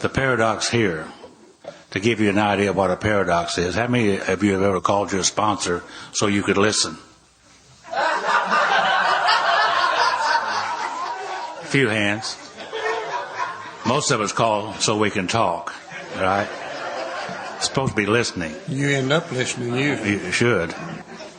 The paradox here, to give you an idea of what a paradox is, how many of you have ever called your sponsor so you could listen? A few hands. Most of us call so we can talk, right? It's supposed to be listening. You end up listening, usually. You should.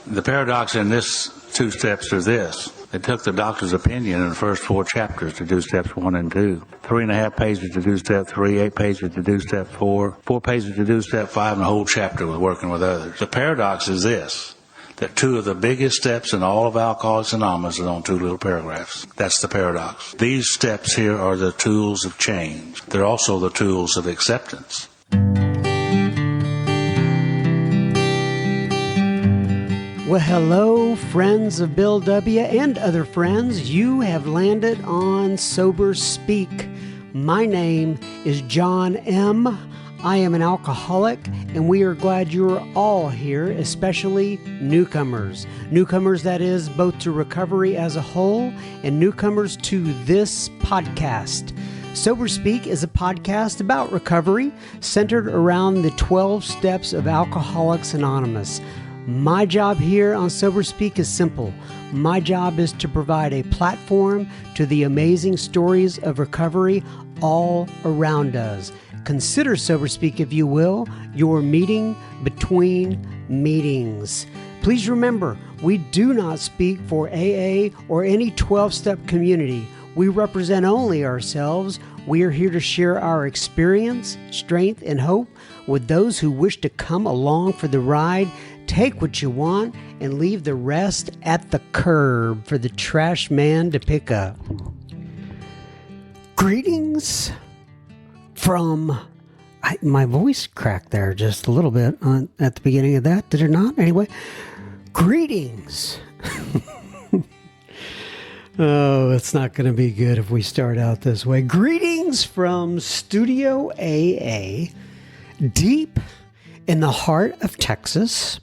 The paradox in this 2 steps is this. They took the doctor's opinion in the first 4 chapters to do steps 1 and 2. 3.5 pages to do step 3, 8 pages to do step 4, 4 pages to do step 5, and a whole chapter was working with others. The paradox is this, that 2 of the biggest steps in all of Alcoholics Anonymous are on 2 little paragraphs. That's the paradox. These steps here are the tools of change. They're also the tools of acceptance. Well, hello, friends of Bill W. and other friends. You have landed on Sober Speak. My name is John M. I am an alcoholic, and we are glad you are all here, especially newcomers. Newcomers, that is, both to recovery as a whole and newcomers to this podcast. Sober Speak is a podcast about recovery centered around the 12 steps of Alcoholics Anonymous. My job here on Sober Speak is simple. My job is to provide a platform to the amazing stories of recovery all around us. Consider Sober Speak, if you will, your meeting between meetings. Please remember, we do not speak for AA or any 12-step community. We represent only ourselves. We are here to share our experience, strength, and hope with those who wish to come along for the ride. Take what you want and leave the rest at the curb for the trash man to pick up. Greetings from... my voice cracked there just a little bit at the beginning of that, did it not? Anyway, greetings. Oh, it's not going to be good if we start out this way. Greetings from Studio AA, deep in the heart of Texas.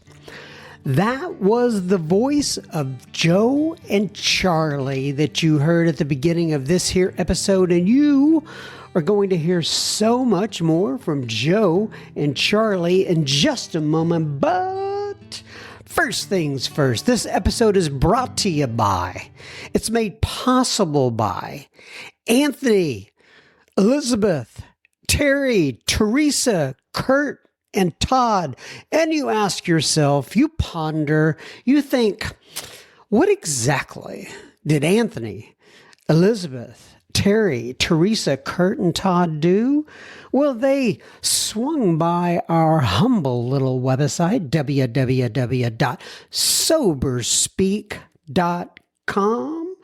That was the voice of Joe and Charlie that you heard at the beginning of this here episode, and you are going to hear so much more from Joe and Charlie in just a moment. But first things first, this episode is brought to you by, it's made possible by Anthony, Elizabeth, Terry, Teresa, Kurt, and Todd. And you ask yourself, you ponder, you think, what exactly did Anthony, Elizabeth, Terry, Teresa, Kurt, and Todd do? Well, they swung by our humble little website, www.soberspeak.com.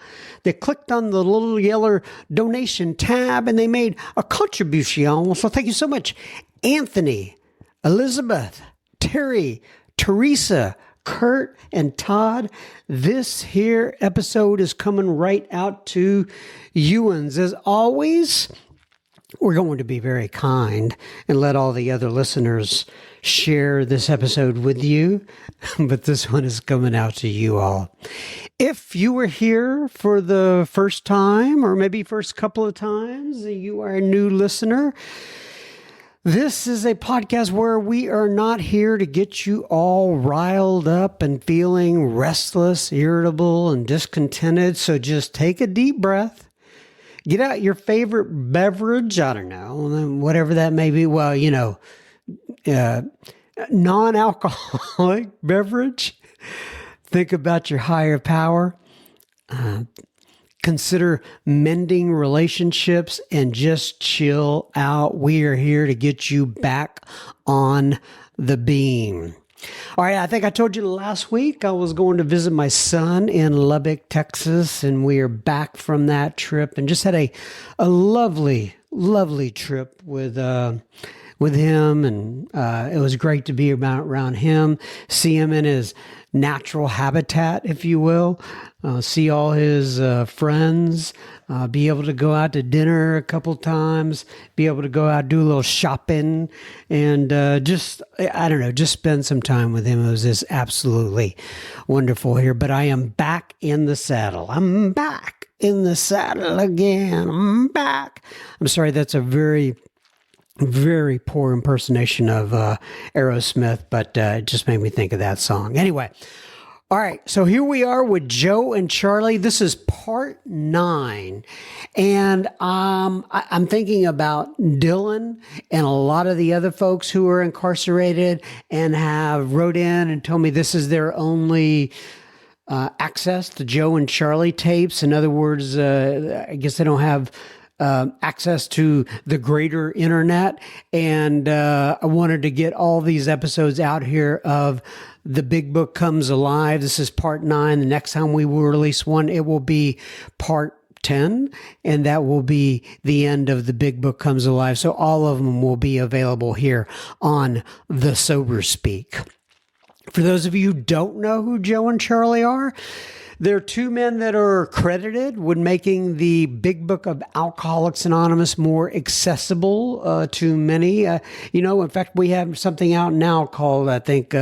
They clicked on the little yellow donation tab and they made a contribution. So thank you so much, Anthony, Elizabeth, Terry, Teresa, Kurt, and Todd. This here episode is coming right out to you'uns. As always, we're going to be very kind and let all the other listeners share this episode with you, but this one is coming out to you all. If you were here for the first time, or maybe first couple of times, you are a new listener, this is a podcast where we are not here to get you all riled up and feeling restless, irritable, and discontented. So just take a deep breath. Get out your favorite beverage. I don't know, whatever that may be. Well, non-alcoholic beverage. Think about your higher power. Consider mending relationships and just chill out. We are here to get you back on the beam. All right, I think I told you last week I was going to visit my son in Lubbock, Texas, and we are back from that trip and just had a lovely, lovely trip with him, and it was great to be around him, see him in his natural habitat, if you will, see all his friends, be able to go out to dinner a couple times, be able to go out, do a little shopping, and just spend some time with him. It was just absolutely wonderful here. But I am back in the saddle. I'm back in the saddle again. I'm back. I'm sorry, that's a very Very poor impersonation of Aerosmith, but it just made me think of that song. Anyway, all right, so here we are with Joe and Charlie. This is part 9, and I'm thinking about Dylan and a lot of the other folks who are incarcerated and have wrote in and told me this is their only access to Joe and Charlie tapes. In other words, I guess they don't have access to the greater internet, and I wanted to get all these episodes out here of The Big Book Comes Alive. This is part 9. The next time we will release one, it will be part 10, and that will be the end of The Big Book Comes Alive. So all of them will be available here on The Sober Speak. For those of you who don't know who Joe and Charlie are, they're two men that are credited with making the Big Book of Alcoholics Anonymous more accessible to many. In fact, we have something out now called, I think,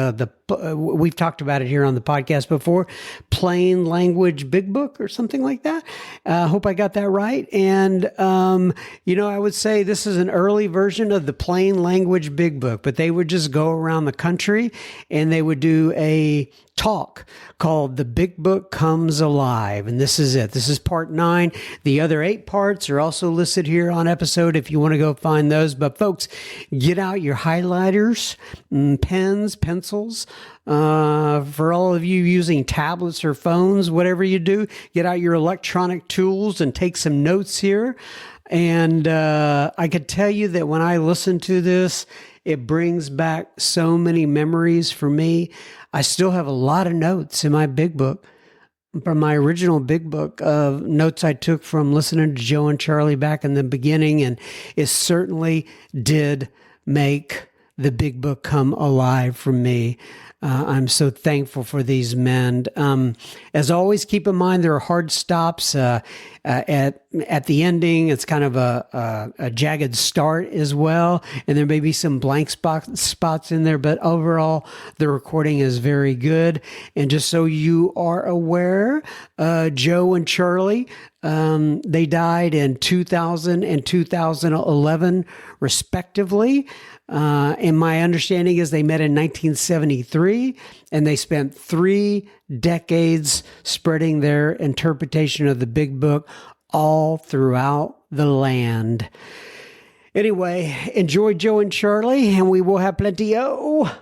we've talked about it here on the podcast before, Plain Language Big Book or something like that. I hope I got that right. And, I would say this is an early version of the Plain Language Big Book, but they would just go around the country and they would do a talk called The Big Book Comes Alive. And this is it. This is part 9. The other 8 parts are also listed here on episode if you want to go find those. But folks, get out your highlighters, pens, pencils. For all of you using tablets or phones, whatever you do, get out your electronic tools and take some notes here. And I could tell you that when I listen to this, it brings back so many memories for me. I still have a lot of notes in my big book, from my original big book of notes I took from listening to Joe and Charlie back in the beginning. And it certainly did make the big book come alive for me. I'm so thankful for these men. As always, keep in mind there are hard stops at the ending. It's kind of a jagged start as well, and there may be some blank spots in there. But overall, the recording is very good. And just so you are aware, Joe and Charlie, they died in 2000 and 2011, respectively. And my understanding is they met in 1973, and they spent 3 decades spreading their interpretation of the Big Book all throughout the land. Anyway, enjoy Joe and Charlie, and we will have plenty of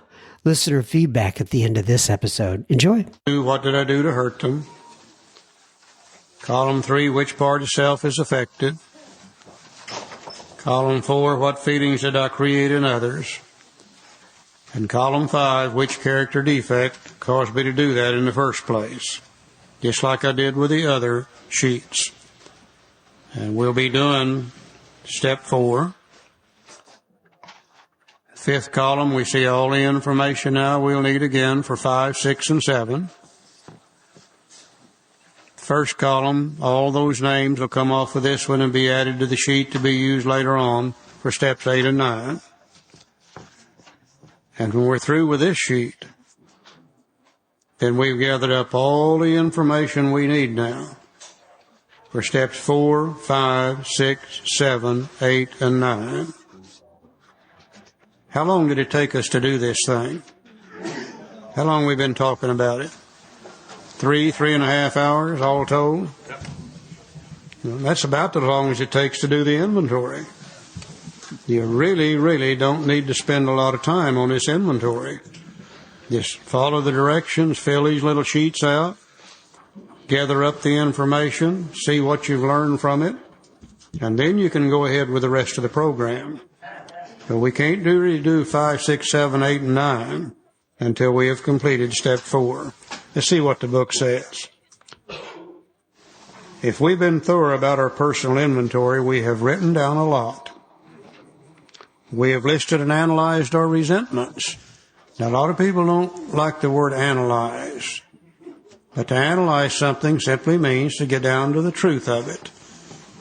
listener feedback at the end of this episode. Enjoy. What did I do to hurt them? Column 3, which part of self is affected? Column 4, what feelings did I create in others? And column 5, which character defect caused me to do that in the first place? Just like I did with the other sheets. And we'll be doing step 4. 5th column, we see all the information now we'll need again for 5, 6, and 7. First column, all those names will come off of this one and be added to the sheet to be used later on for steps 8 and 9. And when we're through with this sheet, then we've gathered up all the information we need now for steps 4, 5, 6, 7, 8, and 9. How long did it take us to do this thing? How long have we been talking about it? 3.5 hours all told? Well, that's about as long as it takes to do the inventory. You really, really don't need to spend a lot of time on this inventory. Just follow the directions, fill these little sheets out, gather up the information, see what you've learned from it, and then you can go ahead with the rest of the program. But we can't really do 5, 6, 7, 8, and 9 until we have completed step 4. Let's see what the book says. If we've been thorough about our personal inventory, we have written down a lot. We have listed and analyzed our resentments. Now, a lot of people don't like the word analyze. But to analyze something simply means to get down to the truth of it.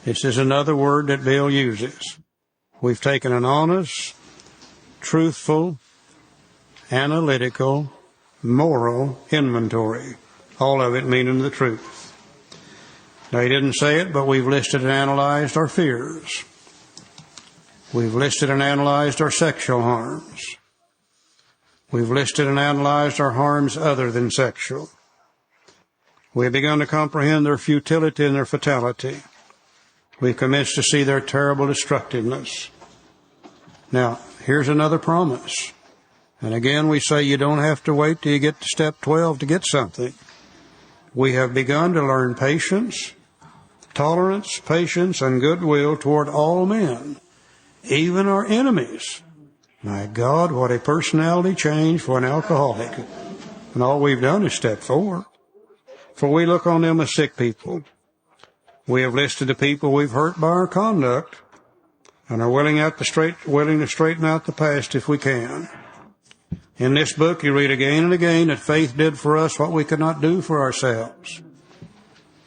This is another word that Bill uses. We've taken an honest, truthful, analytical, moral inventory, all of it meaning the truth. Now, he didn't say it, but we've listed and analyzed our fears. We've listed and analyzed our sexual harms. We've listed and analyzed our harms other than sexual. We have begun to comprehend their futility and their fatality. We've commenced to see their terrible destructiveness. Now, here's another promise. And again, we say you don't have to wait till you get to step 12 to get something. We have begun to learn patience, tolerance, patience, and goodwill toward all men, even our enemies. My God, what a personality change for an alcoholic. And all we've done is step 4. For we look on them as sick people. We have listed the people we've hurt by our conduct and are willing to straighten out the past if we can. In this book you read again and again that faith did for us what we could not do for ourselves.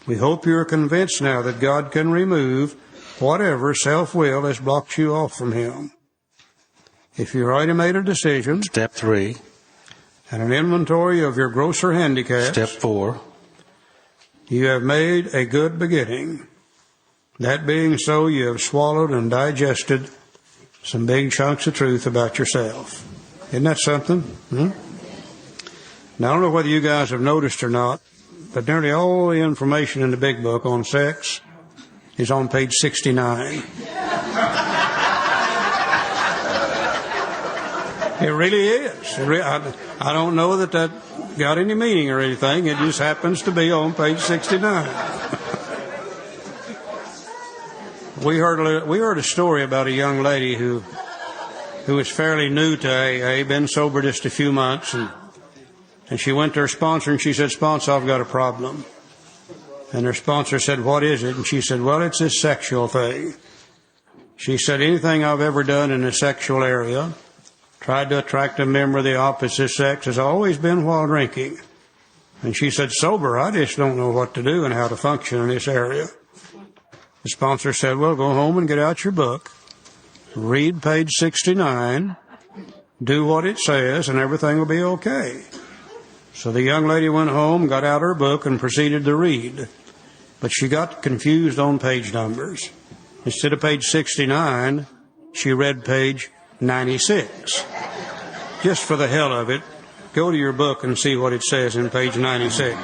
We hope you are convinced now that God can remove whatever self-will has blocked you off from Him. If you've already made a decision, Step 3. and an inventory of your grosser handicaps, Step 4. you have made a good beginning. That being so, you have swallowed and digested some big chunks of truth about yourself. Isn't that something? Now, I don't know whether you guys have noticed or not, but nearly all the information in the big book on sex is on page 69. It really is. I don't know that got any meaning or anything. It just happens to be on page 69. We heard a story about a young lady who was fairly new to AA, been sober just a few months, and she went to her sponsor and she said, "Sponsor, I've got a problem." And her sponsor said, "What is it?" And she said, "Well, it's this sexual thing." She said, "Anything I've ever done in the sexual area, tried to attract a member of the opposite sex, has always been while drinking." And she said, "Sober, I just don't know what to do and how to function in this area." The sponsor said, "Well, go home and get out your book, read page 69, do what it says, and everything will be okay." So the young lady went home, got out her book, and proceeded to read. But she got confused on page numbers. Instead of page 69, she read page 96. Just for the hell of it, go to your book and see what it says in page 96.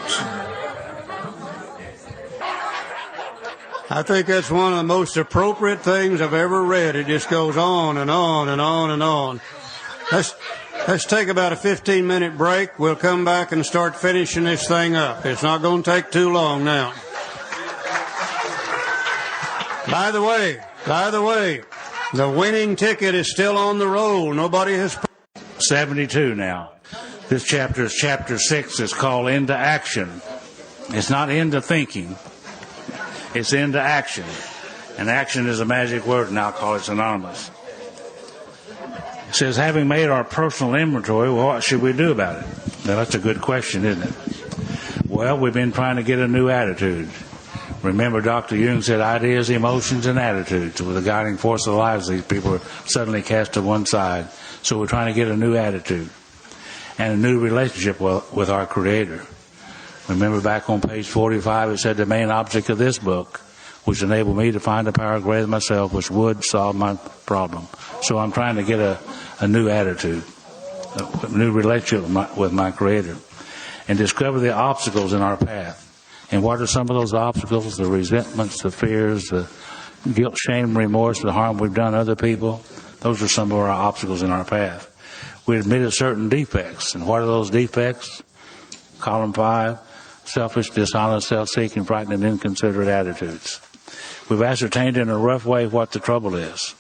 I think that's one of the most appropriate things I've ever read. It just goes on and on and on and on. Let's take about a 15-minute break. We'll come back and start finishing this thing up. It's not going to take too long now. By the way, the winning ticket is still on the roll. Nobody has... 72 now. This chapter is chapter 6. It's called Into Action. It's not into thinking. It's into action. And action is a magic word in Alcoholics Anonymous. It says, having made our personal inventory, well, what should we do about it? Now, that's a good question, isn't it? Well, we've been trying to get a new attitude. Remember, Dr. Jung said ideas, emotions, and attitudes were the guiding force of the lives of these people are suddenly cast to one side. So we're trying to get a new attitude and a new relationship with our Creator. Remember back on page 45, it said the main object of this book was to enable me to find a power greater than myself which would solve my problem. So I'm trying to get a new attitude, a new relationship with my Creator, and discover the obstacles in our path. And what are some of those obstacles? The resentments, the fears, the guilt, shame, remorse, the harm we've done other people. Those are some of our obstacles in our path. We admitted certain defects. And what are those defects? Column 5, selfish, dishonest, self-seeking, frightened, and inconsiderate attitudes. We've ascertained in a rough way what the trouble is.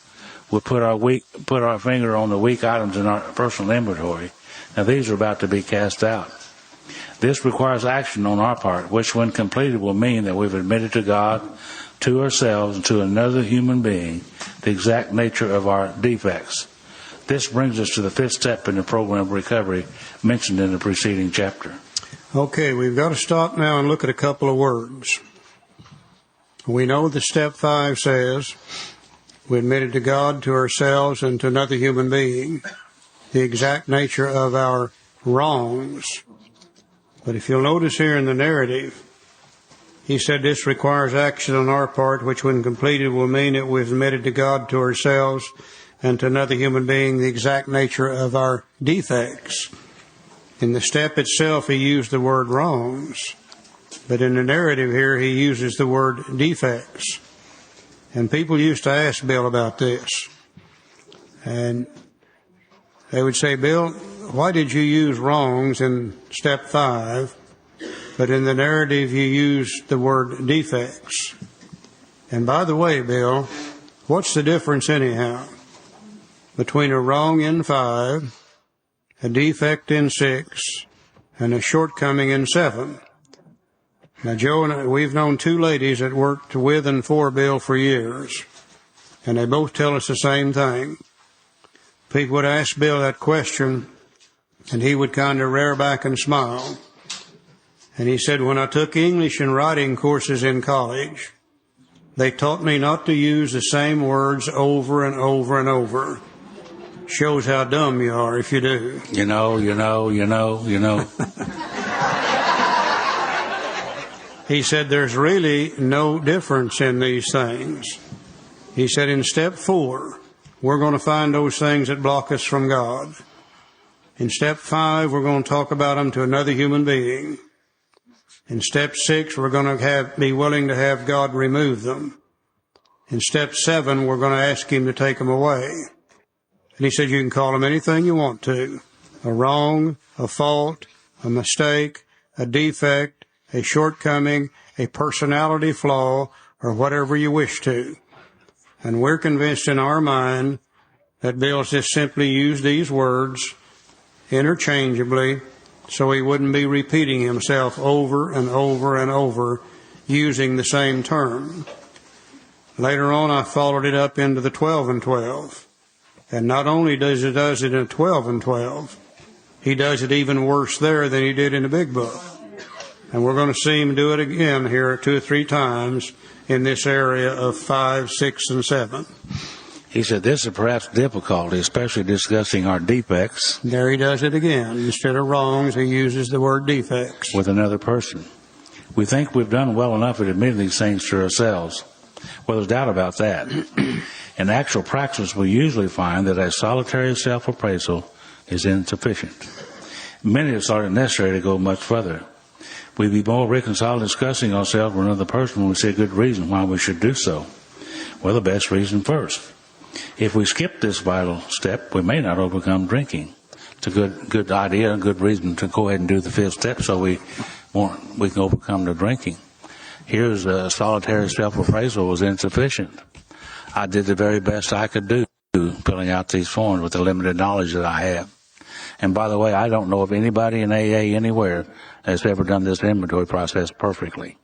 We put our finger on the weak items in our personal inventory. Now these are about to be cast out. This requires action on our part, which when completed will mean that we've admitted to God, to ourselves, and to another human being the exact nature of our defects. This brings us to the 5th step in the program of recovery mentioned in the preceding chapter. Okay, we've got to stop now and look at a couple of words. We know that step 5 says we admitted to God, to ourselves, and to another human being the exact nature of our wrongs. But if you'll notice here in the narrative, He said this requires action on our part, which when completed will mean that we've admitted to God, to ourselves, and to another human being the exact nature of our defects. In the step itself, he used the word wrongs. But in the narrative here, he uses the word defects. And people used to ask Bill about this. And they would say, Bill, why did you use wrongs in step 5? But in the narrative, you used the word defects. And by the way, Bill, what's the difference anyhow between a wrong in 5, a defect in 6, and a shortcoming in 7? Now, Joe and I, we've known 2 ladies that worked with and for Bill for years, and they both tell us the same thing. People would ask Bill that question, and he would kind of rear back and smile. And he said, when I took English and writing courses in college, they taught me not to use the same words over and over and over. Shows how dumb you are if you do. You know. He said there's really no difference in these things. He said in step 4, we're going to find those things that block us from God. In step 5, we're going to talk about them to another human being. In step 6, we're going to be willing to have God remove them. In step 7, we're going to ask Him to take them away. And he said you can call them anything you want to. A wrong, a fault, a mistake, a defect, a shortcoming, a personality flaw, or whatever you wish to. And we're convinced in our mind that Bill's just simply used these words interchangeably so he wouldn't be repeating himself over and over and over using the same term. Later on, I followed it up into the 12 and 12. And not only does it in 12 and 12, he does it even worse there than he did in the big book. And we're going to see him do it again here 2 or 3 times in this area of 5, 6, and 7. He said this is perhaps difficult, especially discussing our defects. There he does it again. Instead of wrongs, he uses the word defects. With another person. We think we've done well enough at admitting these things to ourselves. Well, there's doubt about that. In actual practice, we usually find that a solitary self-appraisal is insufficient. Many of us thought it necessary to go much further. We'd be more reconciled discussing ourselves with another person when we see a good reason why we should do so. Well, the best reason first. If we skip this vital step, we may not overcome drinking. It's a good idea, a good reason to go ahead and do the 5th step so we can overcome the drinking. Here's a solitary self-appraisal was insufficient. I did the very best I could do filling out these forms with the limited knowledge that I have. And by the way, I don't know of anybody in AA anywhere that's ever done this inventory process perfectly.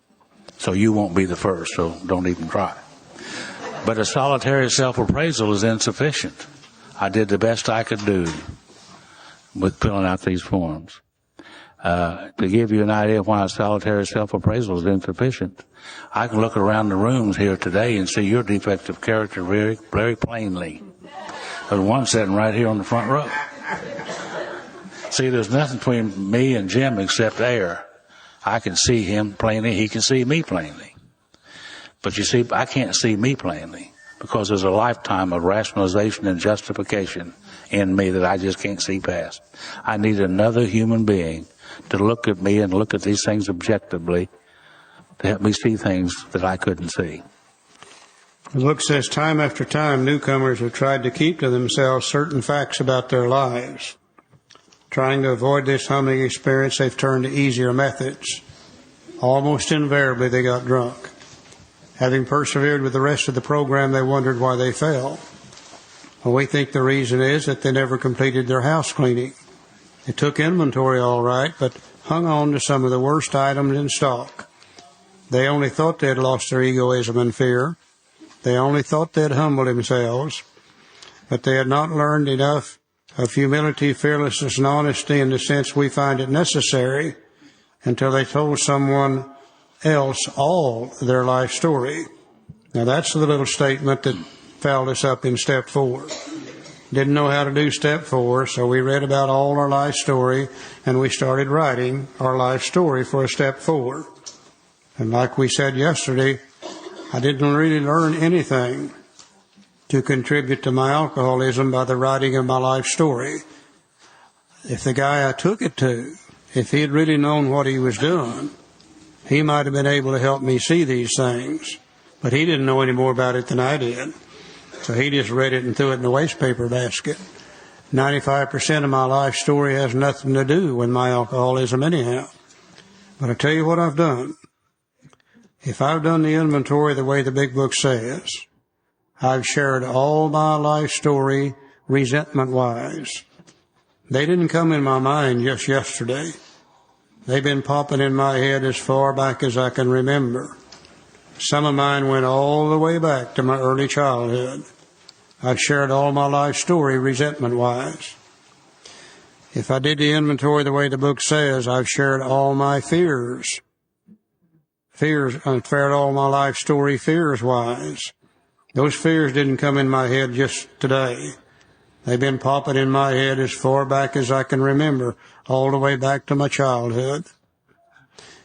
So you won't be the first, so don't even try. But a solitary self-appraisal is insufficient. I did the best I could do with filling out these forms. To give you an idea of why a solitary self-appraisal is insufficient, I can look around the rooms here today and see your defect of character very, very plainly. There's one sitting right here on the front row. See, there's nothing between me and Jim except air. I can see him plainly. He can see me plainly. But you see, I can't see me plainly because there's a lifetime of rationalization and justification in me that I just can't see past. I need another human being to look at me and look at these things objectively to help me see things that I couldn't see. The book says time after time newcomers have tried to keep to themselves certain facts about their lives. Trying to avoid this humbling experience, they've turned to easier methods. Almost invariably, they got drunk. Having persevered with the rest of the program, they wondered why they fell. Well, we think the reason is that they never completed their house cleaning. They took inventory all right, but hung on to some of the worst items in stock. They only thought they had lost their egoism and fear. They only thought they had humbled themselves, but they had not learned enough of humility, fearlessness, and honesty in the sense we find it necessary until they told someone else all their life story. Now that's the little statement that fouled us up in step 4. Didn't know how to do step 4, so we read about all our life story and we started writing our life story for a step 4. And like we said yesterday, I didn't really learn anything to contribute to my alcoholism by the writing of my life story. If the guy I took it to, if he had really known what he was doing, he might have been able to help me see these things. But he didn't know any more about it than I did. So he just read it and threw it in the waste paper basket. 95% of my life story has nothing to do with my alcoholism anyhow. But I tell you what I've done. If I've done the inventory the way the big book says, I've shared all my life story resentment-wise. They didn't come in my mind just yesterday. They've been popping in my head as far back as I can remember. Some of mine went all the way back to my early childhood. I've shared all my life story resentment-wise. If I did the inventory the way the book says, I've shared all my fears. I've shared all my life story fears-wise. Those fears didn't come in my head just today. They've been popping in my head as far back as I can remember, all the way back to my childhood.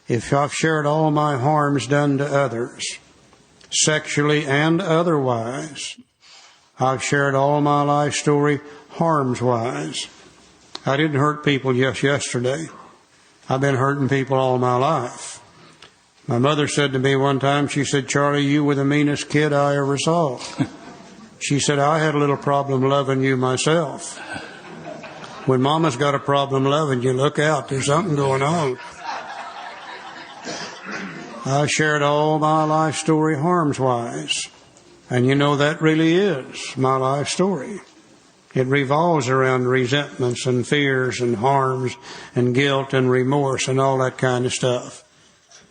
If I've shared all my harms done to others, sexually and otherwise, I've shared all my life story harms-wise. I didn't hurt people just yesterday. I've been hurting people all my life. My mother said to me one time, she said, "Charlie, you were the meanest kid I ever saw." She said, "I had a little problem loving you myself." When Mama's got a problem loving you, look out, there's something going on. I shared all my life story harms-wise. And you know, that really is my life story. It revolves around resentments and fears and harms and guilt and remorse and all that kind of stuff.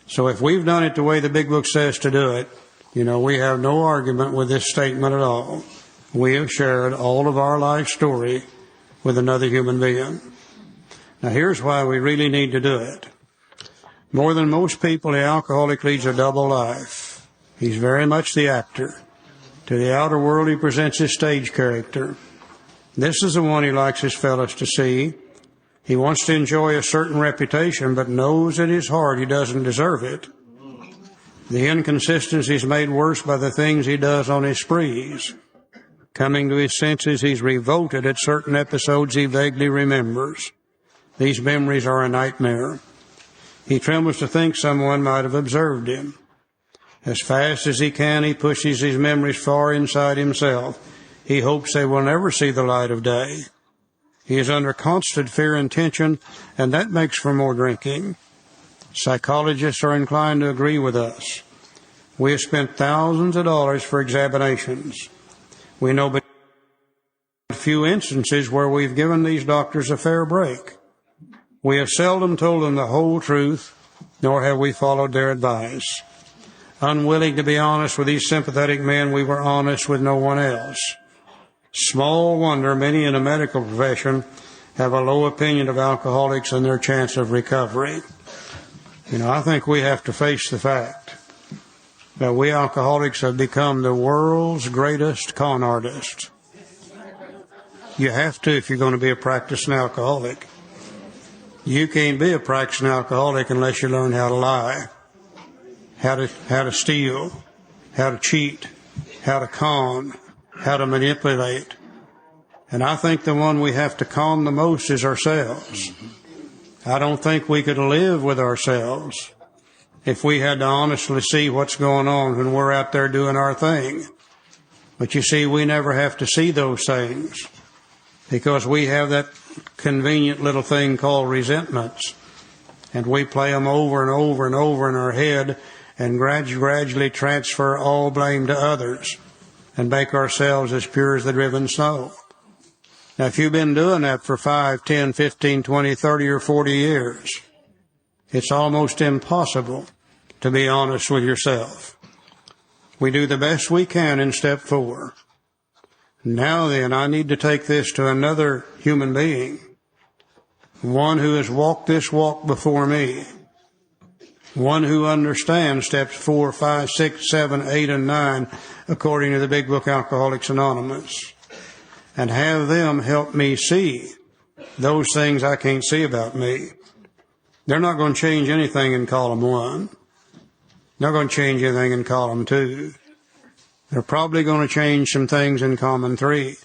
So if we've done it the way the big book says to do it, you know, we have no argument with this statement at all. We have shared all of our life story with another human being. Now here's why we really need to do it. More than most people, the alcoholic leads a double life. He's very much the actor. To the outer world, he presents his stage character. This is the one he likes his fellows to see. He wants to enjoy a certain reputation, but knows in his heart he doesn't deserve it. The inconsistency is made worse by the things he does on his sprees. Coming to his senses, he's revolted at certain episodes he vaguely remembers. These memories are a nightmare. He trembles to think someone might have observed him. As fast as he can, he pushes his memories far inside himself. He hopes they will never see the light of day. He is under constant fear and tension, and that makes for more drinking. Psychologists are inclined to agree with us. We have spent thousands of dollars for examinations. We know but a few instances where we've given these doctors a fair break. We have seldom told them the whole truth, nor have we followed their advice. Unwilling to be honest with these sympathetic men, we were honest with no one else. Small wonder many in the medical profession have a low opinion of alcoholics and their chance of recovery. You know, I think we have to face the fact that we alcoholics have become the world's greatest con artists. You have to if you're going to be a practicing alcoholic. You can't be a practicing alcoholic unless you learn how to lie, how to steal, how to cheat, how to con, how to manipulate. And I think the one we have to con the most is ourselves. I don't think we could live with ourselves if we had to honestly see what's going on when we're out there doing our thing. But you see, we never have to see those things because we have that convenient little thing called resentments. And we play them over and over and over in our head and gradually transfer all blame to others and make ourselves as pure as the driven snow. Now, if you've been doing that for 5, 10, 15, 20, 30, or 40 years, it's almost impossible to be honest with yourself. We do the best we can in step 4. Now then, I need to take this to another human being, one who has walked this walk before me, one who understands steps 4, 5, 6, 7, 8, and 9, according to the Big Book Alcoholics Anonymous, and have them help me see those things I can't see about me. They're not going to change anything in column 1. not going to change anything in column 2. They're probably going to change some things in column 3,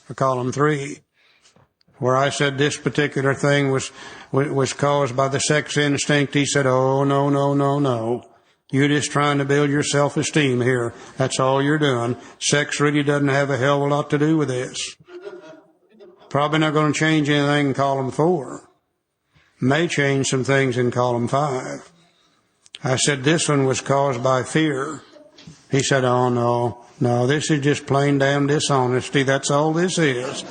where I said this particular thing was caused by the sex instinct. He said, oh, no. You're just trying to build your self-esteem here. That's all you're doing. Sex really doesn't have a hell of a lot to do with this. Probably not going to change anything in column 4. May change some things in column 5. I said this one was caused by fear. He said, oh, no, this is just plain damn dishonesty. That's all this is.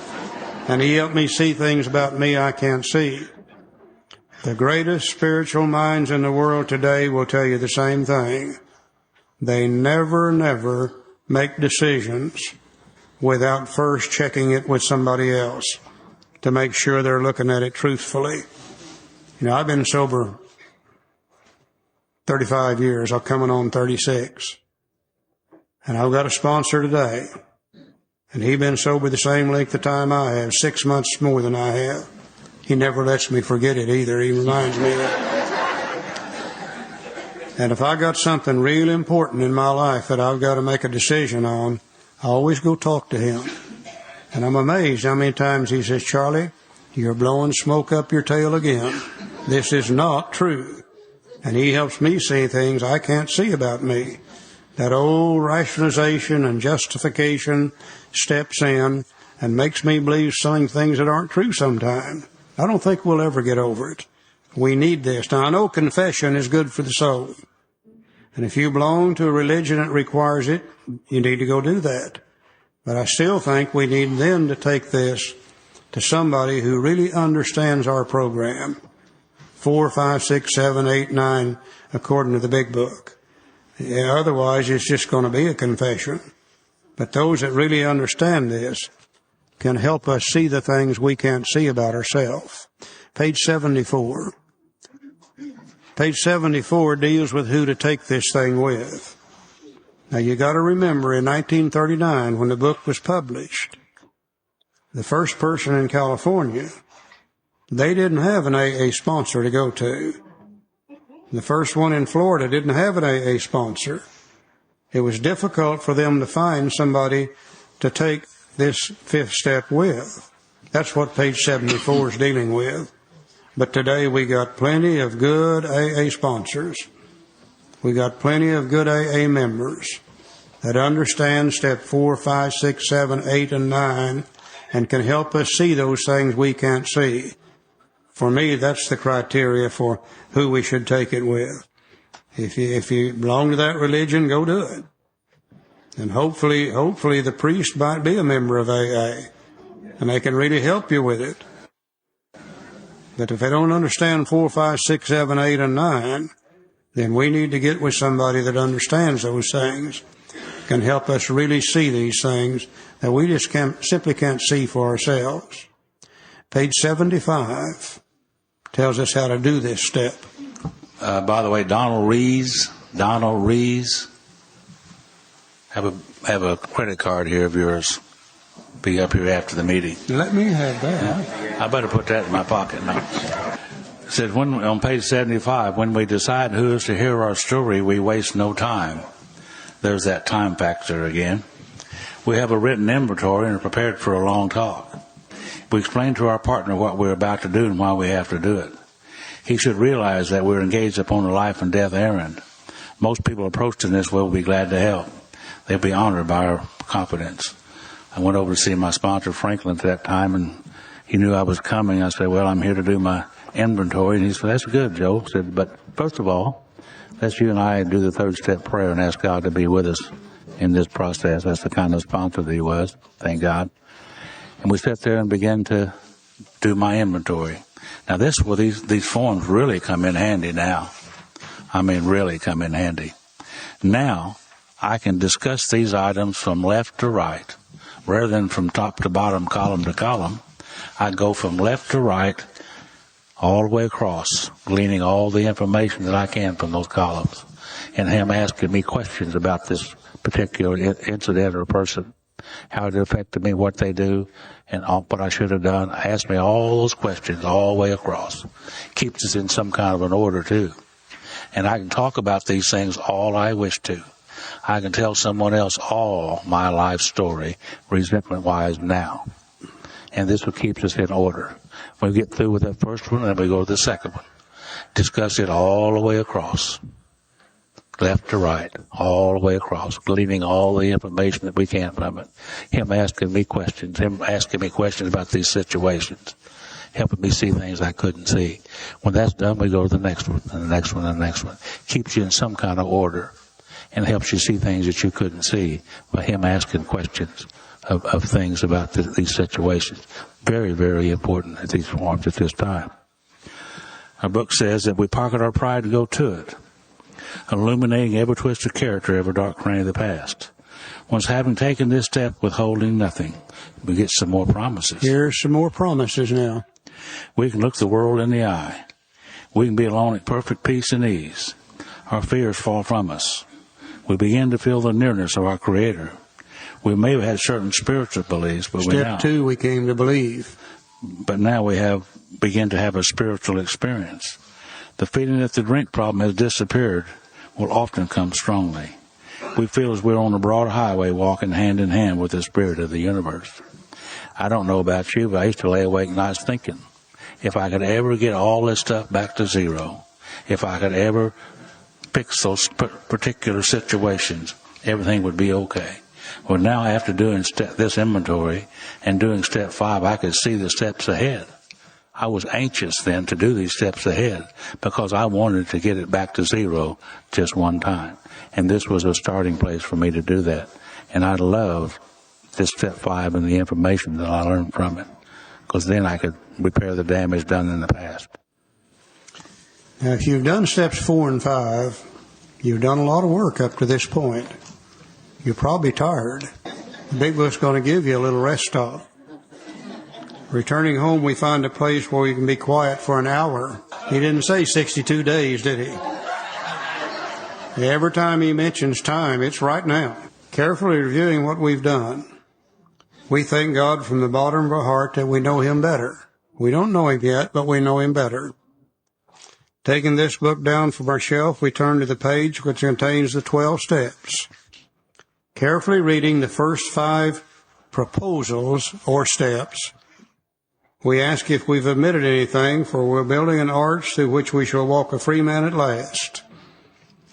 And he helped me see things about me I can't see. The greatest spiritual minds in the world today will tell you the same thing. They never make decisions without first checking it with somebody else to make sure they're looking at it truthfully. You know, I've been sober 35 years. I'm coming on 36. And I've got a sponsor today. And he's been sober the same length of time I have, 6 months more than I have. He never lets me forget it either. He reminds me of that. And if I got something real important in my life that I've got to make a decision on, I always go talk to him. And I'm amazed how many times he says, Charlie, you're blowing smoke up your tail again. This is not true. And he helps me see things I can't see about me. That old rationalization and justification steps in and makes me believe some things that aren't true sometimes. I don't think we'll ever get over it. We need this. Now, I know confession is good for the soul. And if you belong to a religion that requires it, you need to go do that. But I still think we need then to take this to somebody who really understands our program. 4, 5, 6, 7, 8, 9, according to the big book. Yeah, otherwise, it's just going to be a confession. But those that really understand this can help us see the things we can't see about ourselves. Page 74. Page 74 deals with who to take this thing with. Now, you got to remember, in 1939, when the book was published, the first person in California, they didn't have an AA sponsor to go to. The first one in Florida didn't have an AA sponsor. It was difficult for them to find somebody to take this 5th step with. That's what page 74 is dealing with. But today we got plenty of good AA sponsors. We got plenty of good AA members that understand step 4, 5, 6, 7, 8, and 9 and can help us see those things we can't see. For me, that's the criteria for who we should take it with. If you belong to that religion, go do it. And hopefully the priest might be a member of AA, and they can really help you with it. But if they don't understand 4, 5, 6, 7, 8, and 9, then we need to get with somebody that understands those things, can help us really see these things that we just simply can't see for ourselves. Page 75 tells us how to do this step. By the way, Donald Rees, have a credit card here of yours. Be up here after the meeting. Let me have that. Yeah. I better put that in my pocket now. It says, on page 75, when we decide who is to hear our story, we waste no time. There's that time factor again. We have a written inventory and are prepared for a long talk. We explain to our partner what we're about to do and why we have to do it. He should realize that we're engaged upon a life and death errand. Most people approached in this way will be glad to help. They'll be honored by our confidence. I went over to see my sponsor, Franklin, at that time, and he knew I was coming. I said, well, I'm here to do my inventory. And he said, that's good, Joe. I said, but first of all, let's you and I do the 3rd step prayer and ask God to be with us in this process. That's the kind of sponsor that he was, thank God. And we sat there and began to do my inventory. Now, this is where these forms really come in handy now. I mean, really come in handy. Now, I can discuss these items from left to right. Rather than from top to bottom, column to column, I go from left to right all the way across, gleaning all the information that I can from those columns. And him asking me questions about this particular incident or person, how it affected me, what they do, and what I should have done. Ask me all those questions all the way across. Keeps us in some kind of an order, too. And I can talk about these things all I wish to. I can tell someone else all my life story, resentment-wise now. And this what keeps us in order. When we get through with that first one, then we go to the second one. Discuss it all the way across. Left to right, all the way across, gleaning all the information that we can from it. Him asking me questions about these situations, helping me see things I couldn't see. When that's done, we go to the next one, and the next one, and the next one. Keeps you in some kind of order, and helps you see things that you couldn't see by him asking questions of things about these situations. Very, very important at these forums at this time. Our book says that we pocket our pride to go to it, illuminating every twisted character, every dark cranny of the past. Once having taken this step, withholding nothing, we get some more promises. Here's some more promises now. We can look the world in the eye. We can be alone at perfect peace and ease. Our fears fall from us. We begin to feel the nearness of our Creator. We may have had certain spiritual beliefs, but Step 2, we came to believe. But now we begin to have a spiritual experience. The feeling that the drink problem has disappeared will often come strongly. We feel as we're on a broad highway walking hand in hand with the Spirit of the universe. I don't know about you, but I used to lay awake nights thinking, if I could ever get all this stuff back to zero, if I could ever fix those particular situations, everything would be okay. Well, now after doing this inventory and doing step 5, I could see the steps ahead. I was anxious then to do these steps ahead because I wanted to get it back to zero just one time. And this was a starting place for me to do that. And I love this step 5 and the information that I learned from it, because then I could repair the damage done in the past. Now, if you've done steps 4 and 5, you've done a lot of work up to this point. You're probably tired. The Big Book's going to give you a little rest stop. Returning home, we find a place where you can be quiet for an hour. He didn't say 62 days, did he? Every time he mentions time, it's right now. Carefully reviewing what we've done, we thank God from the bottom of our heart that we know Him better. We don't know Him yet, but we know Him better. Taking this book down from our shelf, we turn to the page which contains the 12 steps. Carefully reading the first 5 proposals or steps, we ask if we've omitted anything, for we're building an arch through which we shall walk a free man at last.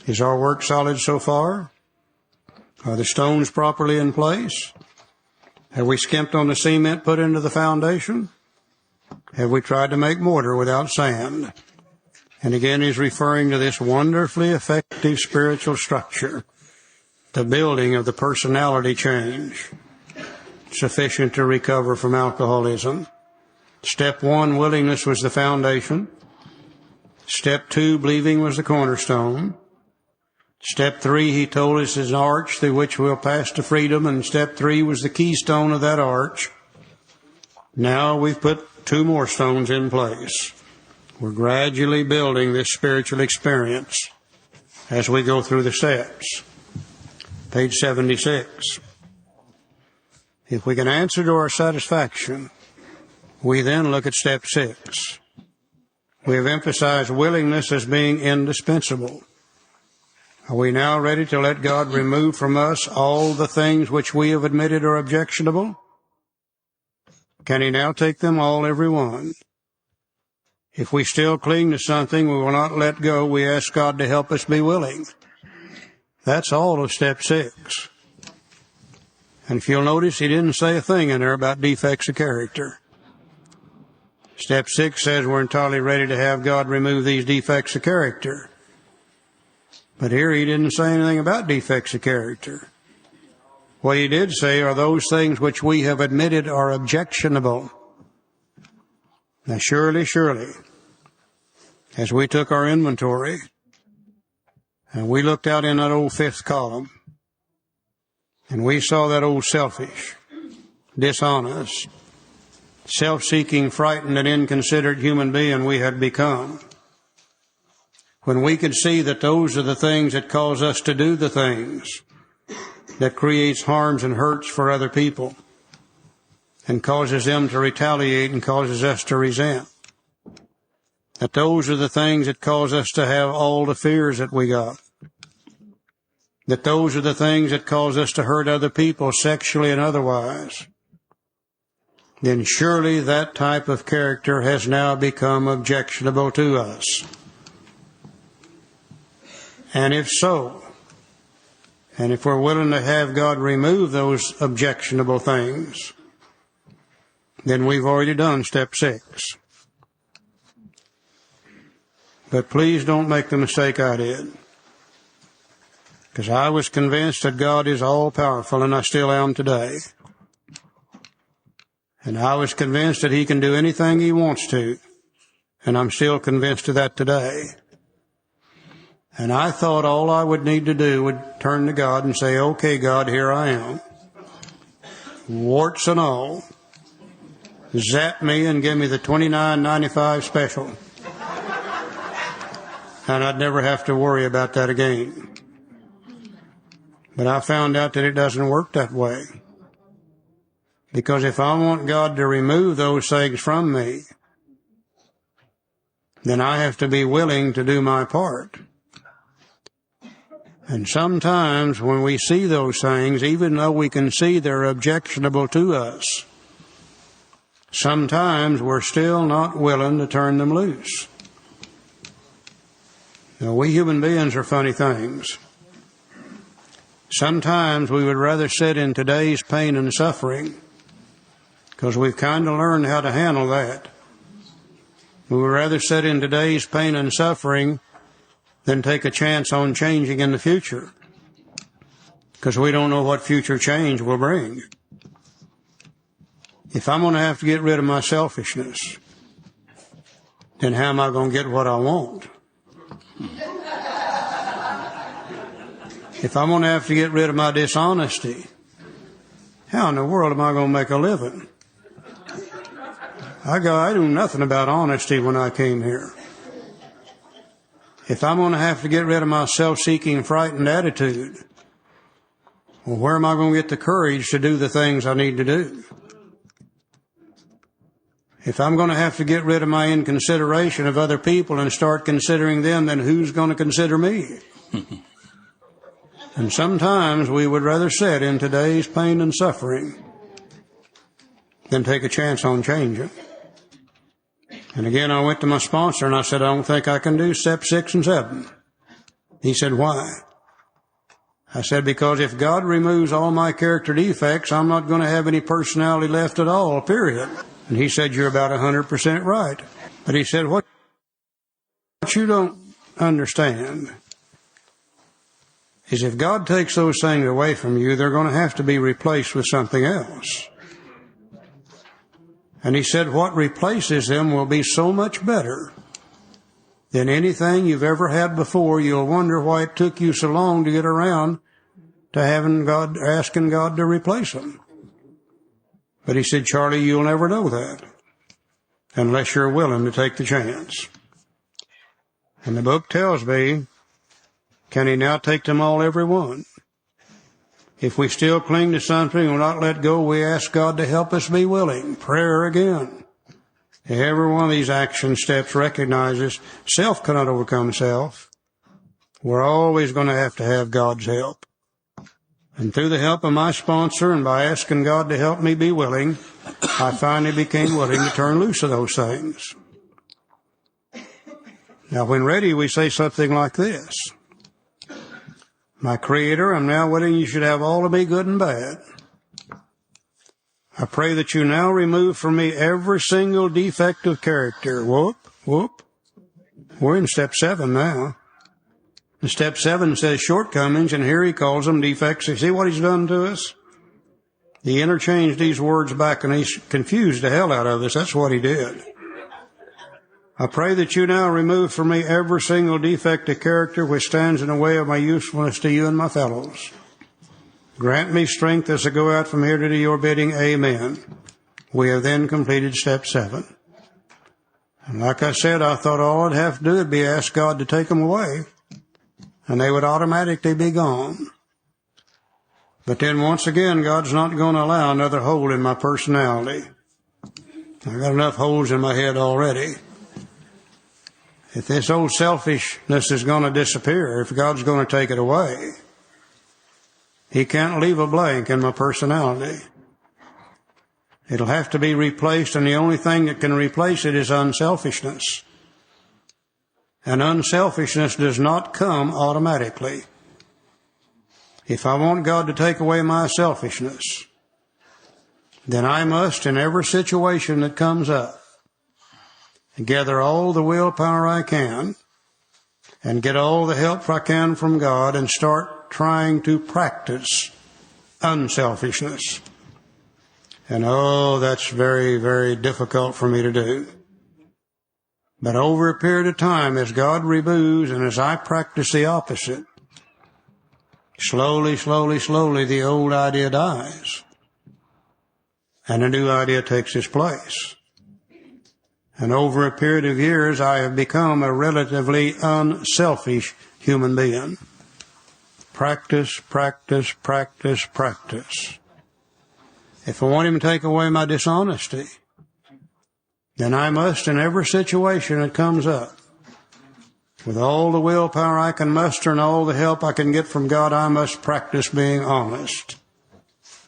Is our work solid so far? Are the stones properly in place? Have we skimped on the cement put into the foundation? Have we tried to make mortar without sand? And again, he's referring to this wonderfully effective spiritual structure, the building of the personality change, sufficient to recover from alcoholism. Step 1, willingness was the foundation. Step 2, believing was the cornerstone. Step 3, he told us, is an arch through which we'll pass to freedom, and step 3 was the keystone of that arch. Now we've put 2 more stones in place. We're gradually building this spiritual experience as we go through the steps. Page 76. If we can answer to our satisfaction, we then look at step 6. We have emphasized willingness as being indispensable. Are we now ready to let God remove from us all the things which we have admitted are objectionable? Can He now take them all, every one? If we still cling to something we will not let go, we ask God to help us be willing. That's all of step 6. And if you'll notice, he didn't say a thing in there about defects of character. Step 6 says we're entirely ready to have God remove these defects of character. But here he didn't say anything about defects of character. What he did say are those things which we have admitted are objectionable. Now surely, as we took our inventory and we looked out in that old 5th column and we saw that old selfish, dishonest, self-seeking, frightened, and inconsiderate human being we had become, when we could see that those are the things that cause us to do the things that creates harms and hurts for other people and causes them to retaliate and causes us to resent, that those are the things that cause us to have all the fears that we got. That those are the things that cause us to hurt other people sexually and otherwise. Then surely that type of character has now become objectionable to us. And if so, and if we're willing to have God remove those objectionable things, then we've already done step 6. But please don't make the mistake I did. Because I was convinced that God is all-powerful, and I still am today. And I was convinced that He can do anything He wants to, and I'm still convinced of that today. And I thought all I would need to do would turn to God and say, okay, God, here I am. Warts and all. Zap me and give me the $29.95 special. And I'd never have to worry about that again. But I found out that it doesn't work that way. Because if I want God to remove those things from me, then I have to be willing to do my part. And sometimes when we see those things, even though we can see they're objectionable to us, sometimes we're still not willing to turn them loose. Now, we human beings are funny things. Sometimes we would rather sit in today's pain and suffering, because we've kind of learned how to handle that. We would rather sit in today's pain and suffering than take a chance on changing in the future, because we don't know what future change will bring. If I'm going to have to get rid of my selfishness, then how am I going to get what I want? If I'm going to have to get rid of my dishonesty, how in the world am I going to make a living? I knew nothing about honesty when I came here. If I'm going to have to get rid of my self-seeking, frightened attitude, well, where am I going to get the courage to do the things I need to do? If I'm going to have to get rid of my inconsideration of other people and start considering them, then who's going to consider me? And sometimes we would rather sit in today's pain and suffering than take a chance on changing. And again, I went to my sponsor and I said, I don't think I can do step 6 and 7. He said, why? I said, because if God removes all my character defects, I'm not going to have any personality left at all, period. And he said, you're about 100% right. But he said, what you don't understand is if God takes those things away from you, they're going to have to be replaced with something else. And he said, what replaces them will be so much better than anything you've ever had before. You'll wonder why it took you so long to get around to asking God to replace them. But he said, Charlie, you'll never know that unless you're willing to take the chance. And the book tells me, can he now take them all, every one? If we still cling to something and will not let go, we ask God to help us be willing. Prayer again. Every one of these action steps recognizes self cannot overcome self. We're always going to have God's help. And through the help of my sponsor and by asking God to help me be willing, I finally became willing to turn loose of those things. Now, when ready, we say something like this. My Creator, I'm now willing you should have all of me, good and bad. I pray that you now remove from me every single defect of character. Whoop, whoop. We're in step 7 now. And step 7 says shortcomings, and here he calls them defects. You see what he's done to us? He interchanged these words back, and he's confused the hell out of us. That's what he did. I pray that you now remove from me every single defect of character which stands in the way of my usefulness to you and my fellows. Grant me strength as I go out from here to do your bidding. Amen. We have then completed step 7. And like I said, I thought all I'd have to do would be ask God to take them away, and they would automatically be gone. But then once again, God's not going to allow another hole in my personality. I've got enough holes in my head already. If this old selfishness is going to disappear, if God's going to take it away, He can't leave a blank in my personality. It'll have to be replaced, and the only thing that can replace it is unselfishness. And unselfishness does not come automatically. If I want God to take away my selfishness, then I must, in every situation that comes up, gather all the willpower I can and get all the help I can from God and start trying to practice unselfishness. And that's very, very difficult for me to do. But over a period of time, as God removes and as I practice the opposite, slowly, the old idea dies. And a new idea takes its place. And over a period of years, I have become a relatively unselfish human being. Practice. If I want Him to take away my dishonesty, then I must, in every situation that comes up, with all the willpower I can muster and all the help I can get from God, I must practice being honest.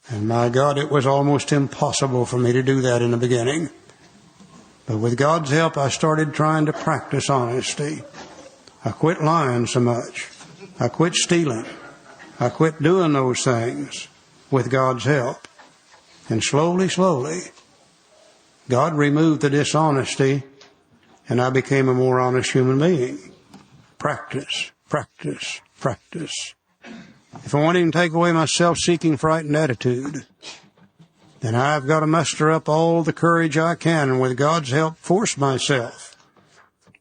And my God, it was almost impossible for me to do that in the beginning. But with God's help, I started trying to practice honesty. I quit lying so much. I quit stealing. I quit doing those things with God's help. And slowly, God removed the dishonesty, and I became a more honest human being. Practice. If I want Him to take away my self-seeking, frightened attitude, then I've got to muster up all the courage I can, and with God's help, force myself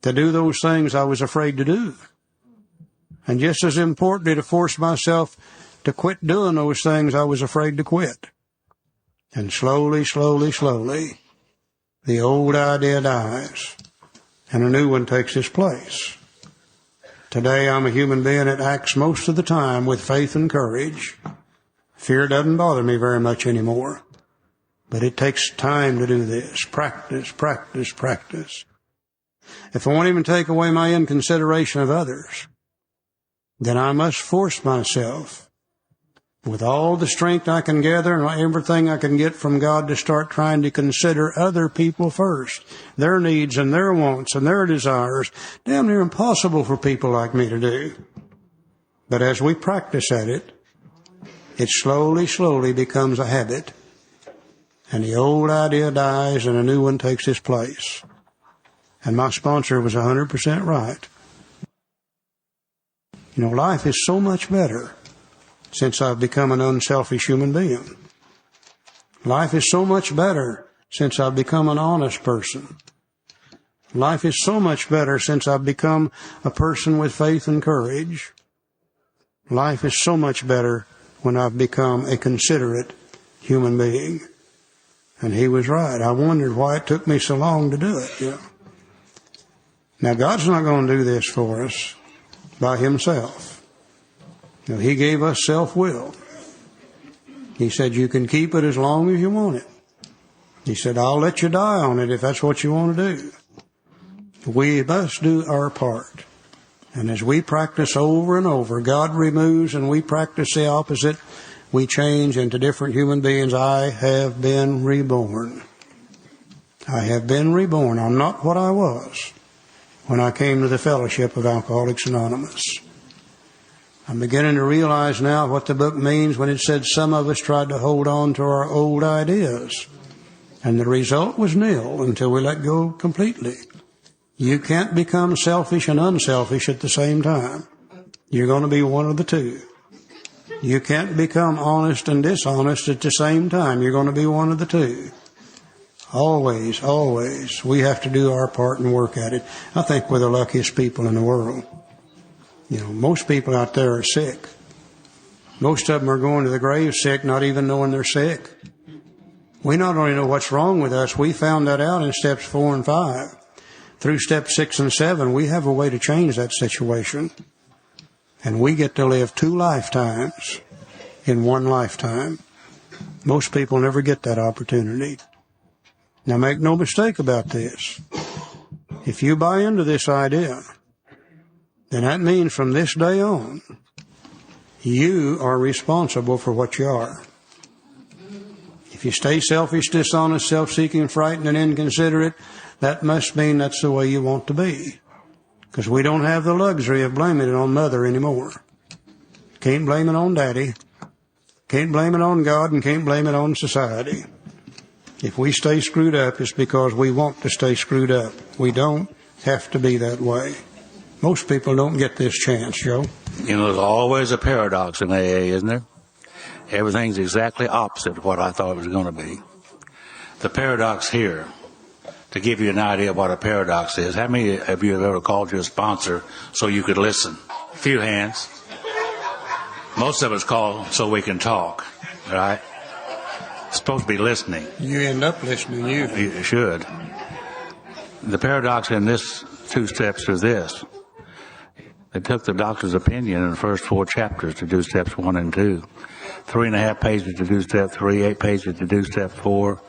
to do those things I was afraid to do. And just as importantly, to force myself to quit doing those things I was afraid to quit. And slowly, the old idea dies, and a new one takes its place. Today I'm a human being that acts most of the time with faith and courage. Fear doesn't bother me very much anymore. But it takes time to do this. Practice. If I want Him to take away my inconsideration of others, then I must force myself, with all the strength I can gather and everything I can get from God, to start trying to consider other people first. Their needs and their wants and their desires. Damn near impossible for people like me to do. But as we practice at it, it slowly becomes a habit. And the old idea dies and a new one takes its place. And my sponsor was 100% right. Life is so much better since I've become an unselfish human being. Life is so much better since I've become an honest person. Life is so much better since I've become a person with faith and courage. Life is so much better when I've become a considerate human being. And he was right. I wondered why it took me so long to do it. Now, God's not going to do this for us by Himself. He gave us self-will. He said, you can keep it as long as you want it. He said, I'll let you die on it if that's what you want to do. We must do our part. And as we practice over and over, God removes and we practice the opposite. We change into different human beings. I have been reborn. I have been reborn. I'm not what I was when I came to the fellowship of Alcoholics Anonymous. I'm beginning to realize now what the book means when it said some of us tried to hold on to our old ideas. And the result was nil until we let go completely. You can't become selfish and unselfish at the same time. You're going to be one of the two. You can't become honest and dishonest at the same time. You're going to be one of the two. Always, we have to do our part and work at it. I think we're the luckiest people in the world. Most people out there are sick. Most of them are going to the grave sick, not even knowing they're sick. We not only know what's wrong with us, we found that out in steps 4 and 5. Through steps 6 and 7, we have a way to change that situation. And we get to live 2 lifetimes in 1 lifetime. Most people never get that opportunity. Now, make no mistake about this. If you buy into this idea, then that means from this day on, you are responsible for what you are. If you stay selfish, dishonest, self-seeking, frightened, and inconsiderate, that must mean that's the way you want to be. Because we don't have the luxury of blaming it on Mother anymore. Can't blame it on Daddy. Can't blame it on God, and can't blame it on society. If we stay screwed up, it's because we want to stay screwed up. We don't have to be that way. Most people don't get this chance, Joe. You know, there's always a paradox in AA, isn't there? Everything's exactly opposite of what I thought it was going to be. The paradox here, to give you an idea of what a paradox is, how many of you have ever called you a sponsor so you could listen? A few hands. Most of us call so we can talk, right? It's supposed to be listening. You end up listening, You should. The paradox in this 2 steps is this. They took the doctor's opinion in the first 4 chapters to do steps 1 and 2. 3.5 pages to do step 3, 8 pages to do step 4,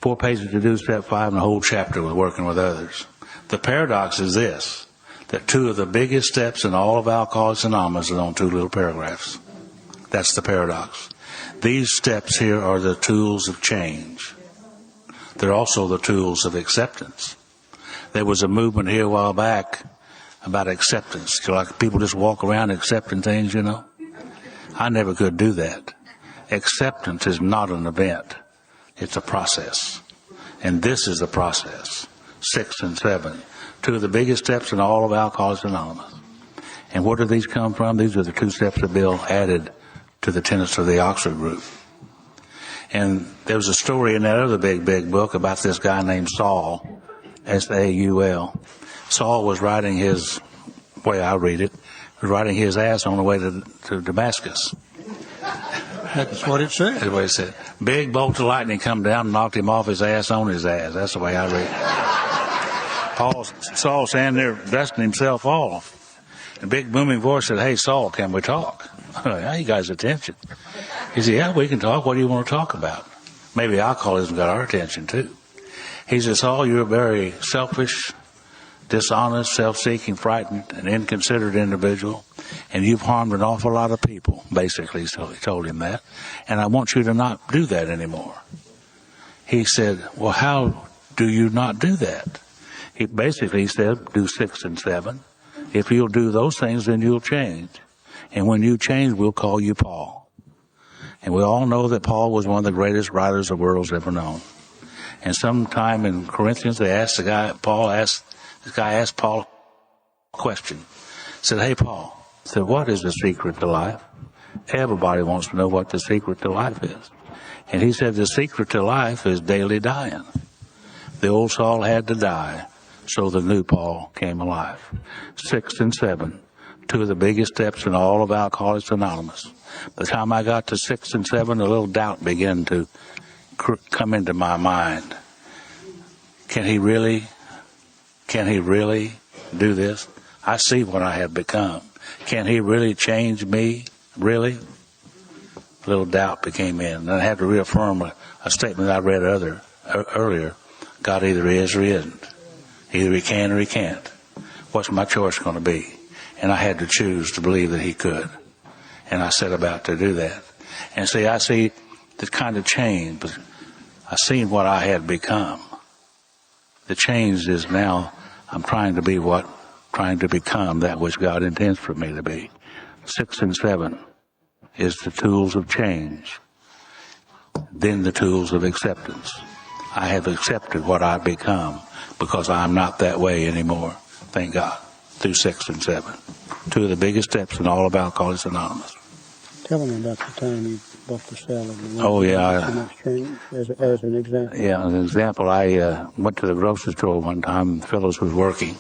4 pages to do step 5, and a whole chapter with working with others. The paradox is this, that 2 of the biggest steps in all of Alcoholics Anonymous are on 2 little paragraphs. That's the paradox. These steps here are the tools of change. They're also the tools of acceptance. There was a movement here a while back about acceptance. Like people just walk around accepting things, you know. I never could do that. Acceptance is not an event. It's a process. And this is the process. 6 and 7. 2 of the biggest steps in all of Alcoholics Anonymous. And where do these come from? These are the 2 steps that Bill added to the tenets of the Oxford group. And there was a story in that other big book about this guy named Saul, S-A-U-L. Saul was riding his, way I read it, was riding his ass on the way to Damascus. That's what it said. That's what it said. Big bolt of lightning come down and knocked him off his ass on his ass. That's the way I read it. Saul standing there dusting himself off. A big booming voice said, "Hey, Saul, can we talk?" Yeah, you guys' attention. He said, "Yeah, we can talk. What do you want to talk about?" Maybe alcoholism got our attention too. He said, "Saul, you're a very selfish, dishonest, self-seeking, frightened, and inconsiderate individual, and you've harmed an awful lot of people," basically, so he told him that, "and I want you to not do that anymore." He said, "Well, how do you not do that?" He basically said, "Do 6 and 7. If you'll do those things, then you'll change. And when you change, we'll call you Paul." And we all know that Paul was one of the greatest writers the world's ever known. And sometime in Corinthians, this guy asked Paul a question. Said, "Hey, Paul," said, "what is the secret to life?" Everybody wants to know what the secret to life is. And he said, "The secret to life is daily dying." The old Saul had to die, so the new Paul came alive. 6 and 7, 2 of the biggest steps in all of Alcoholics Anonymous. By the time I got to 6 and 7, a little doubt began to come into my mind. Can he really do this? I see what I have become. Can he really change me? Really? A little doubt became in. And I had to reaffirm a statement I read earlier. God either is or he isn't. Either he can or he can't. What's my choice going to be? And I had to choose to believe that he could. And I set about to do that. And see, I see the kind of change, but I seen what I had become. The change is now I'm trying to become that which God intends for me to be. 6 and 7 is the tools of change. Then the tools of acceptance. I have accepted what I've become because I'm not that way anymore. Thank God. Through 6 and 7. 2 of the biggest steps in all of Alcoholics Anonymous. Tell me about the time you bought the salad. Oh, yeah. As an example. Yeah, as an example, I went to the grocery store one time. Phyllis was working.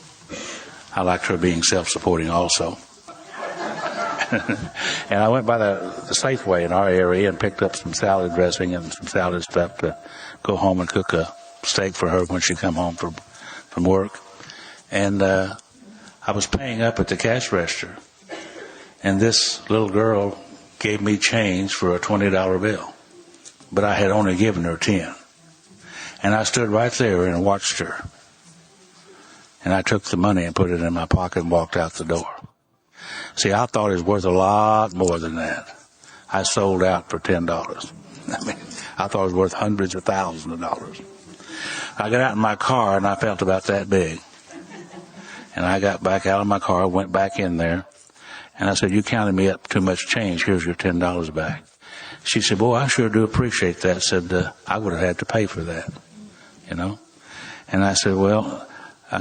I liked her being self-supporting also. And I went by the Safeway in our area and picked up some salad dressing and some salad stuff to go home and cook a steak for her when she come home from work. And I was paying up at the cash register, and this little girl gave me change for a $20 bill, but I had only given her 10. And I stood right there and watched her. And I took the money and put it in my pocket and walked out the door. See, I thought it was worth a lot more than that. I sold out for $10. I mean, I thought it was worth hundreds of thousands of dollars. I got out in my car and I felt about that big. And I got back out of my car, went back in there, and I said, "You counted me up too much change. Here's your $10 back." She said, "Boy, I sure do appreciate that." Said, "I would have had to pay for that, you know." And I said, "Well,"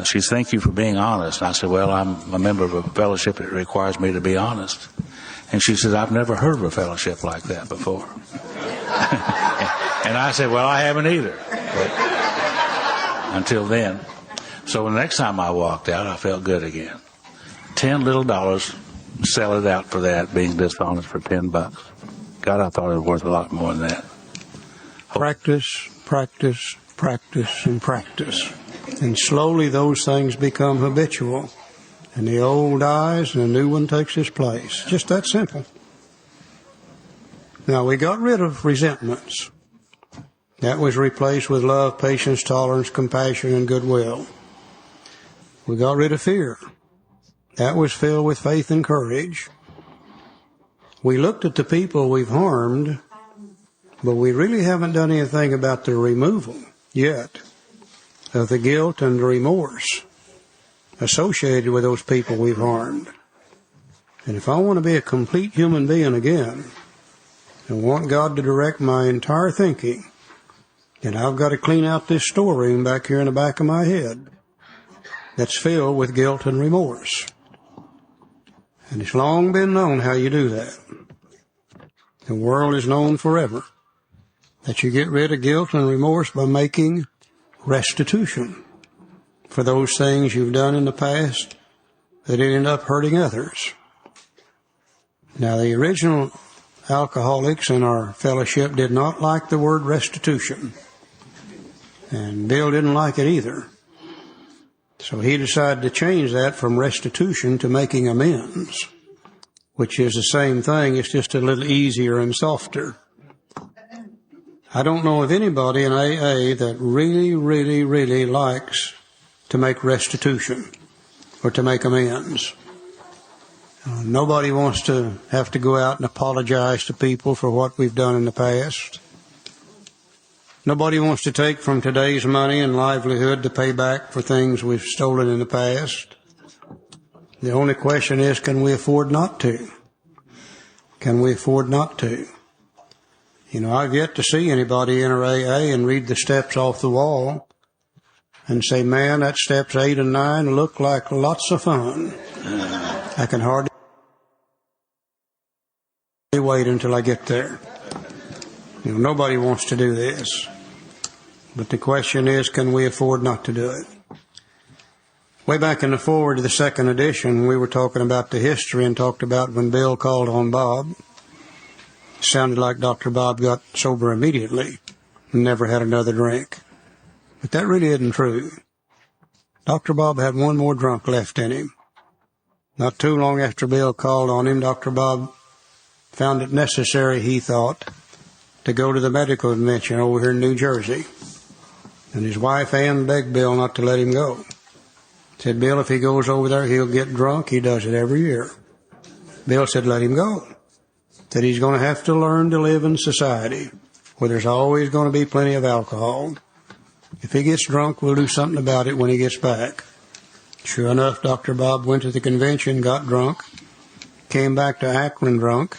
she said, "Thank you for being honest." And I said, "Well, I'm a member of a fellowship that requires me to be honest." And she said, "I've never heard of a fellowship like that before." And I said, "Well, I haven't either." But until then. So the next time I walked out, I felt good again. $10 little, sell it out for that, being dishonest for $10. God, I thought it was worth a lot more than that. Practice, practice, practice, and practice. And slowly those things become habitual. And the old dies and a new one takes its place. Just that simple. Now, we got rid of resentments. That was replaced with love, patience, tolerance, compassion, and goodwill. We got rid of fear. That was filled with faith and courage. We looked at the people we've harmed, but we really haven't done anything about the removal yet of the guilt and the remorse associated with those people we've harmed. And if I want to be a complete human being again and want God to direct my entire thinking, then I've got to clean out this storeroom back here in the back of my head that's filled with guilt and remorse. And it's long been known how you do that. The world is known forever that you get rid of guilt and remorse by making restitution for those things you've done in the past that ended up hurting others. Now, the original alcoholics in our fellowship did not like the word restitution, and Bill didn't like it either. So he decided to change that from restitution to making amends, which is the same thing. It's just a little easier and softer. I don't know of anybody in AA that really, really, really likes to make restitution or to make amends. Nobody wants to have to go out and apologize to people for what we've done in the past. Nobody wants to take from today's money and livelihood to pay back for things we've stolen in the past. The only question is, can we afford not to? Can we afford not to? You know, I've yet to see anybody enter AA and read the steps off the wall and say, "Man, that steps 8 and 9 look like lots of fun. I can hardly wait until I get there." You know, nobody wants to do this. But the question is, can we afford not to do it? Way back in the foreword to the second edition, we were talking about the history and talked about when Bill called on Bob. It sounded like Dr. Bob got sober immediately and never had another drink. But that really isn't true. Dr. Bob had one more drunk left in him. Not too long after Bill called on him, Dr. Bob found it necessary, he thought, to go to the medical convention over here in New Jersey. And his wife Ann begged Bill not to let him go. Said, "Bill, if he goes over there, he'll get drunk. He does it every year." Bill said, "Let him go." Said he's going to have to learn to live in society where there's always going to be plenty of alcohol. If he gets drunk, we'll do something about it when he gets back. Sure enough, Dr. Bob went to the convention, got drunk, came back to Akron drunk,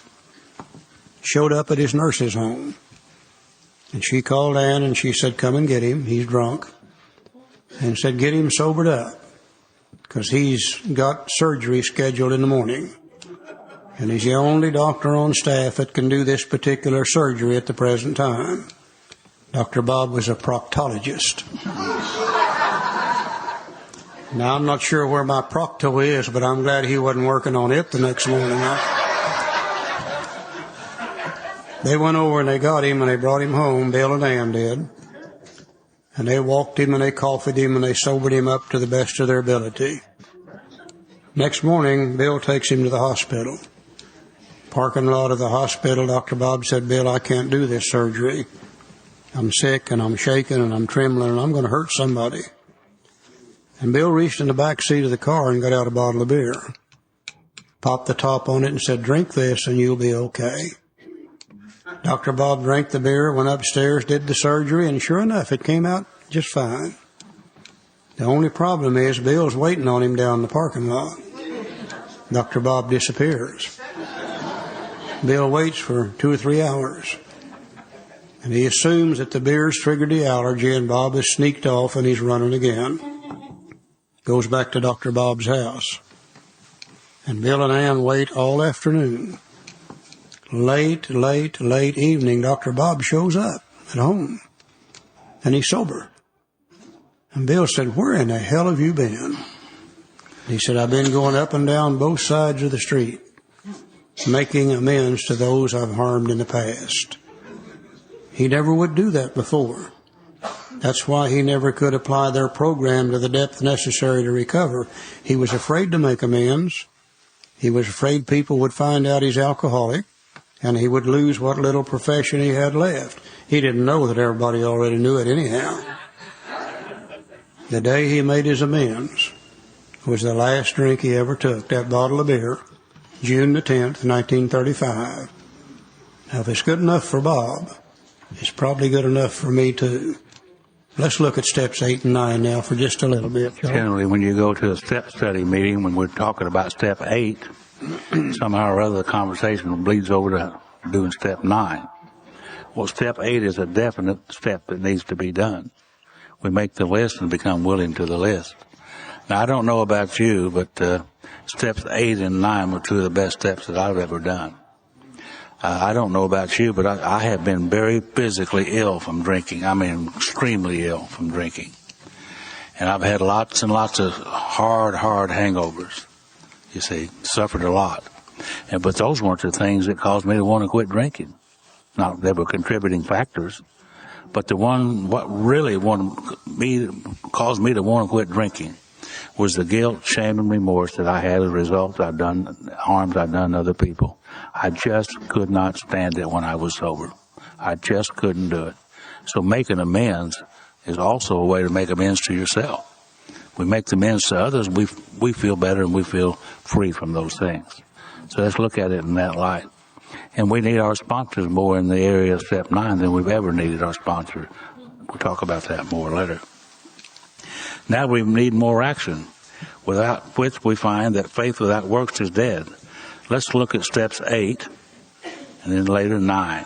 showed up at his nurse's home. And she called Ann and she said, "Come and get him. He's drunk." And said, "Get him sobered up, because he's got surgery scheduled in the morning. And he's the only doctor on staff that can do this particular surgery at the present time." Dr. Bob was a proctologist. Now, I'm not sure where my procto is, but I'm glad he wasn't working on it the next morning. They went over and they got him and they brought him home, Bill and Ann did. And they walked him and they coffeed him and they sobered him up to the best of their ability. Next morning, Bill takes him to the hospital. Parking lot of the hospital, Dr. Bob said, "Bill, I can't do this surgery. I'm sick and I'm shaking and I'm trembling and I'm going to hurt somebody." And Bill reached in the back seat of the car and got out a bottle of beer, popped the top on it and said, "Drink this and you'll be okay." Dr. Bob drank the beer, went upstairs, did the surgery, and sure enough, it came out just fine. The only problem is Bill's waiting on him down in the parking lot. Dr. Bob disappears. Bill waits for 2 or 3 hours, and he assumes that the beer's triggered the allergy, and Bob has sneaked off and he's running again. Goes back to Dr. Bob's house, and Bill and Ann wait all afternoon. Late evening, Dr. Bob shows up at home, and he's sober. And Bill said, "Where in the hell have you been?" He said, "I've been going up and down both sides of the street, making amends to those I've harmed in the past." He never would do that before. That's why he never could apply their program to the depth necessary to recover. He was afraid to make amends. He was afraid people would find out he's alcoholic, and he would lose what little profession he had left. He didn't know that everybody already knew it anyhow. The day he made his amends was the last drink he ever took, that bottle of beer, June the 10th, 1935. Now, if it's good enough for Bob, it's probably good enough for me too. Let's look at steps 8 and 9 now for just a little bit. Generally, when you go to a step study meeting, when we're talking about step 8, somehow or other the conversation bleeds over to doing step 9. Well, step 8 is a definite step that needs to be done. We make the list and become willing to the list. Now, I don't know about you, but steps 8 and 9 were 2 of the best steps that I've ever done. I don't know about you, but I have been very physically ill from drinking. I mean, extremely ill from drinking. And I've had lots and lots of hard hangovers. You see, suffered a lot. But those weren't the things that caused me to want to quit drinking. Now, they were contributing factors. But what really caused me to want to quit drinking was the guilt, shame, and remorse that I had as a result harms I'd done to other people. I just could not stand it when I was sober. I just couldn't do it. So making amends is also a way to make amends to yourself. We make the amends to others, we feel better and we feel free from those things. So let's look at it in that light. And we need our sponsors more in the area of step 9 than we've ever needed our sponsor. We'll talk about that more later. Now we need more action, without which we find that faith without works is dead. Let's look at steps 8 and then later 9.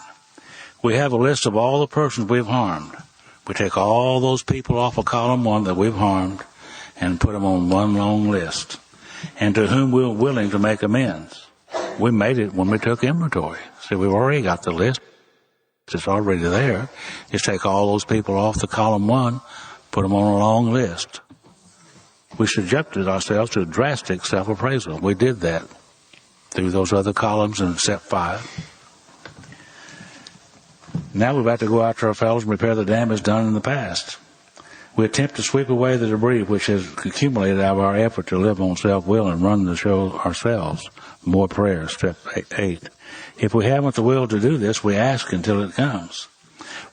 We have a list of all the persons we've harmed. We take all those people off of column 1 that we've harmed and put them on one long list, and to whom we're willing to make amends. We made it when we took inventory. So we've already got the list. It's already there. Just take all those people off the column 1, put them on a long list. We subjected ourselves to drastic self-appraisal. We did that through those other columns in step 5. Now we've got to go out to our fellows and repair the damage done in the past. We attempt to sweep away the debris which has accumulated out of our effort to live on self-will and run the show ourselves. More prayer, step 8. If we haven't the will to do this, we ask until it comes.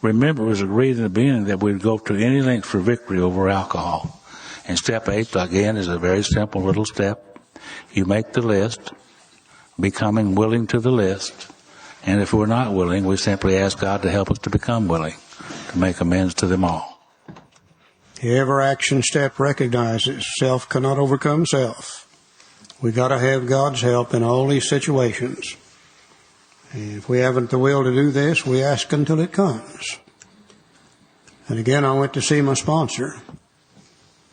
Remember, it was agreed in the beginning that we'd go to any length for victory over alcohol. And step 8, again, is a very simple little step. You make the list, becoming willing to the list. And if we're not willing, we simply ask God to help us to become willing, to make amends to them all. Every action step recognizes self cannot overcome self. We got to have God's help in all these situations. And if we haven't the will to do this, we ask until it comes. And again, I went to see my sponsor.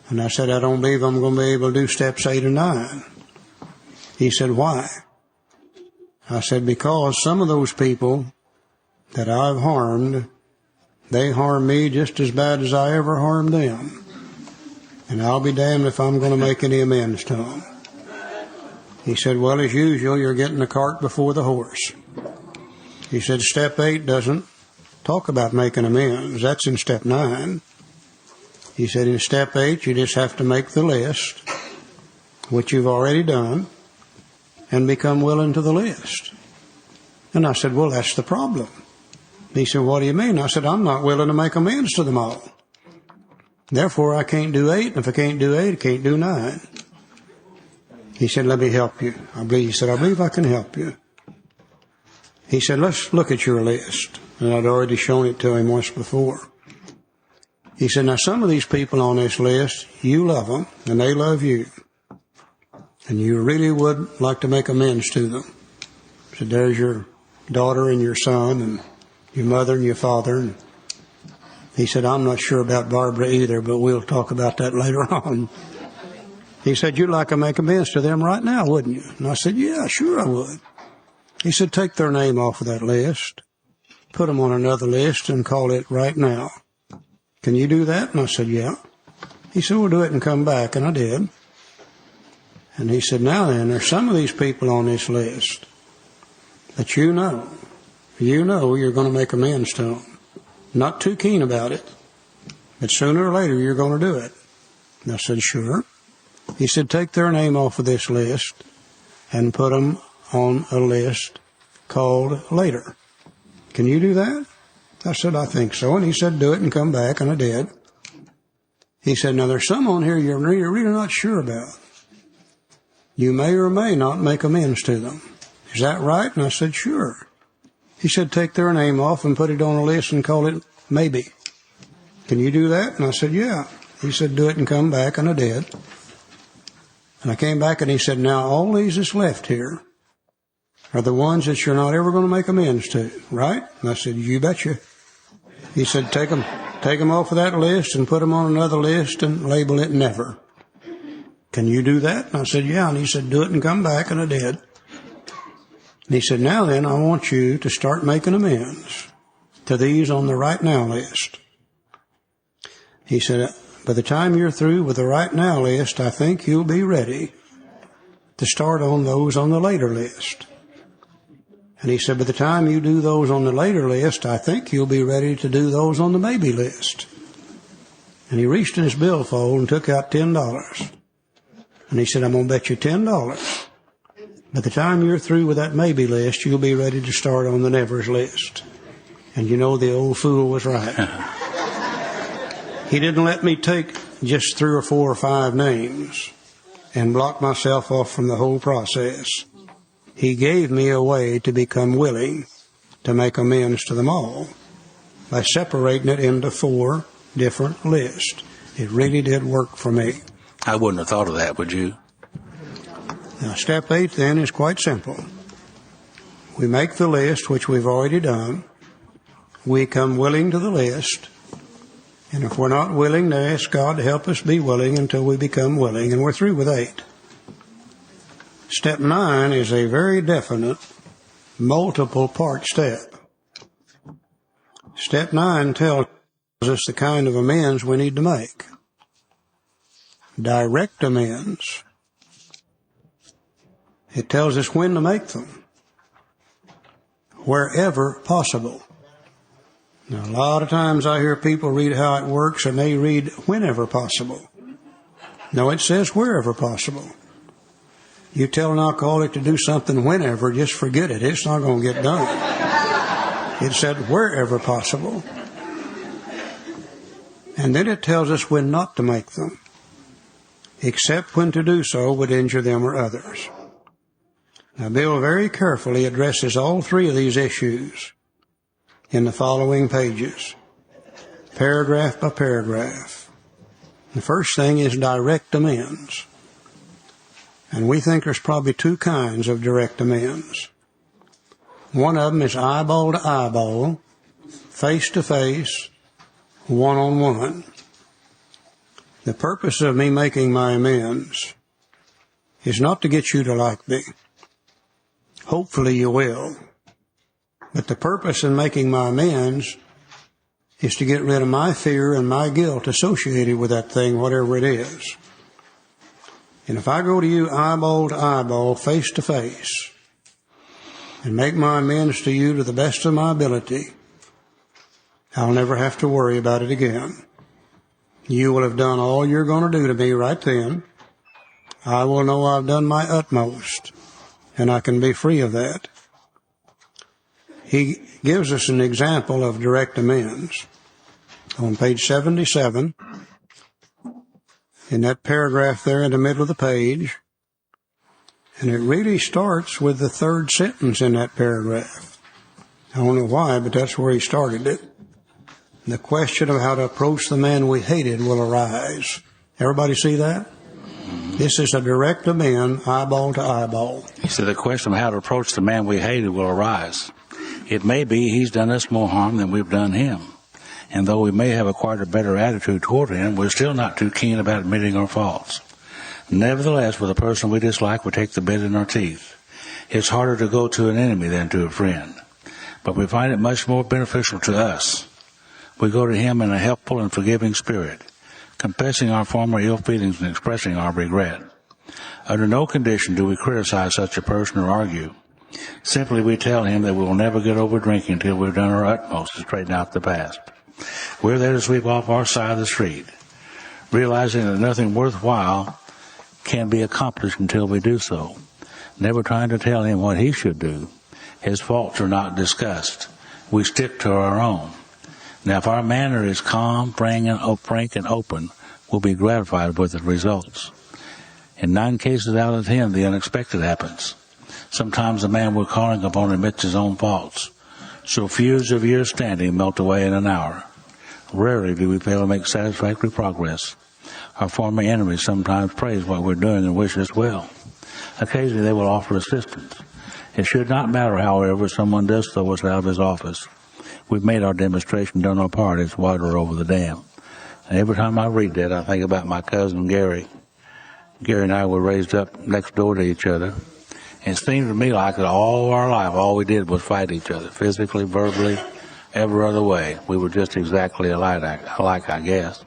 And I said, I don't believe I'm going to be able to do steps 8 and 9. He said, why? I said, because some of those people that I've harmed, they harm me just as bad as I ever harmed them. And I'll be damned if I'm going to make any amends to them. He said, well, as usual, you're getting the cart before the horse. He said, step 8 doesn't talk about making amends. That's in step 9. He said, in step 8, you just have to make the list, which you've already done, and become willing to the list. And I said, well, that's the problem. He said, what do you mean? I said, I'm not willing to make amends to them all. Therefore, I can't do 8, and if I can't do 8, I can't do 9. He said, let me help you. I believe I can help you. He said, let's look at your list. And I'd already shown it to him once before. He said, now some of these people on this list, you love them, and they love you. And you really would like to make amends to them. He said, there's your daughter and your son, and your mother and your father. And he said, I'm not sure about Barbara either, but we'll talk about that later on. He said, you'd like to make amends to them right now, wouldn't you? And I said, yeah, sure I would. He said, take their name off of that list, put them on another list, and call it right now. Can you do that? And I said, yeah. He said, we'll do it and come back, and I did. And he said, now then, there's some of these people on this list that you know you're going to make amends to them. Not too keen about it, but sooner or later you're going to do it. And I said, sure. He said, take their name off of this list and put them on a list called later. Can you do that? I said, I think so. And he said, do it and come back, and I did. He said, now there's some on here you're really not sure about. You may or may not make amends to them. Is that right? And I said, sure. He said, take their name off and put it on a list and call it maybe. Can you do that? And I said, yeah. He said, do it and come back, and I did. And I came back and he said, now all these that's left here are the ones that you're not ever going to make amends to, right? And I said, you betcha. He said, take them off of that list and put them on another list and label it never. Can you do that? And I said, yeah. And he said, do it and come back, and I did. And he said, now then, I want you to start making amends to these on the right now list. He said, by the time you're through with the right now list, I think you'll be ready to start on those on the later list. And he said, by the time you do those on the later list, I think you'll be ready to do those on the maybe list. And he reached in his billfold and took out $10. And he said, I'm going to bet you $10. By the time you're through with that maybe list, you'll be ready to start on the nevers list. And you know the old fool was right. He didn't let me take just 3 or 4 or 5 names and block myself off from the whole process. He gave me a way to become willing to make amends to them all by separating it into 4 different lists. It really did work for me. I wouldn't have thought of that, would you? Now, step 8 then is quite simple. We make the list, which we've already done. We come willing to the list. And if we're not willing, to ask God to help us be willing until we become willing. And we're through with 8. Step 9 is a very definite, multiple part step. Step 9 tells us the kind of amends we need to make. Direct amends. It tells us when to make them. Wherever possible. Now, a lot of times I hear people read how it works and they read whenever possible. No, it says wherever possible. You tell an alcoholic to do something whenever, just forget it. It's not going to get done. It said wherever possible. And then it tells us when not to make them, except when to do so would injure them or others. Now, Bill very carefully addresses all 3 of these issues in the following pages, paragraph by paragraph. The first thing is direct amends. And we think there's probably 2 kinds of direct amends. One of them is eyeball to eyeball, face to face, one-on-one. The purpose of me making my amends is not to get you to like me. Hopefully you will. But the purpose in making my amends is to get rid of my fear and my guilt associated with that thing, whatever it is. And if I go to you eyeball to eyeball, face to face, and make my amends to you to the best of my ability, I'll never have to worry about it again. You will have done all you're going to do to me right then. I will know I've done my utmost, and I can be free of that. He gives us an example of direct amends. On page 77, in that paragraph there in the middle of the page. And it really starts with the third sentence in that paragraph. I don't know why, but that's where he started it. The question of how to approach the man we hated will arise. Everybody see that? This is a direct to man, eyeball to eyeball. He said the question of how to approach the man we hated will arise. It may be he's done us more harm than we've done him. And though we may have acquired a better attitude toward him, we're still not too keen about admitting our faults. Nevertheless, with a person we dislike, we take the bit in our teeth. It's harder to go to an enemy than to a friend. But we find it much more beneficial to us. We go to him in a helpful and forgiving spirit, confessing our former ill feelings and expressing our regret. Under no condition do we criticize such a person or argue. Simply we tell him that we will never get over drinking until we've done our utmost to straighten out the past. We're there to sweep off our side of the street, realizing that nothing worthwhile can be accomplished until we do so. Never trying to tell him what he should do. His faults are not discussed. We stick to our own. Now, if our manner is calm, frank, and open, we'll be gratified with the results. In 9 cases out of 10, the unexpected happens. Sometimes the man we're calling upon admits his own faults. So feuds of years standing melt away in an hour. Rarely do we fail to make satisfactory progress. Our former enemies sometimes praise what we're doing and wish us well. Occasionally they will offer assistance. It should not matter, however, if someone does throw us out of his office. We've made our demonstration, done our part. It's water over the dam. And every time I read that, I think about my cousin Gary. Gary and I were raised up next door to each other. And it seemed to me like that all our life, all we did was fight each other, physically, verbally, every other way. We were just exactly alike, I guess.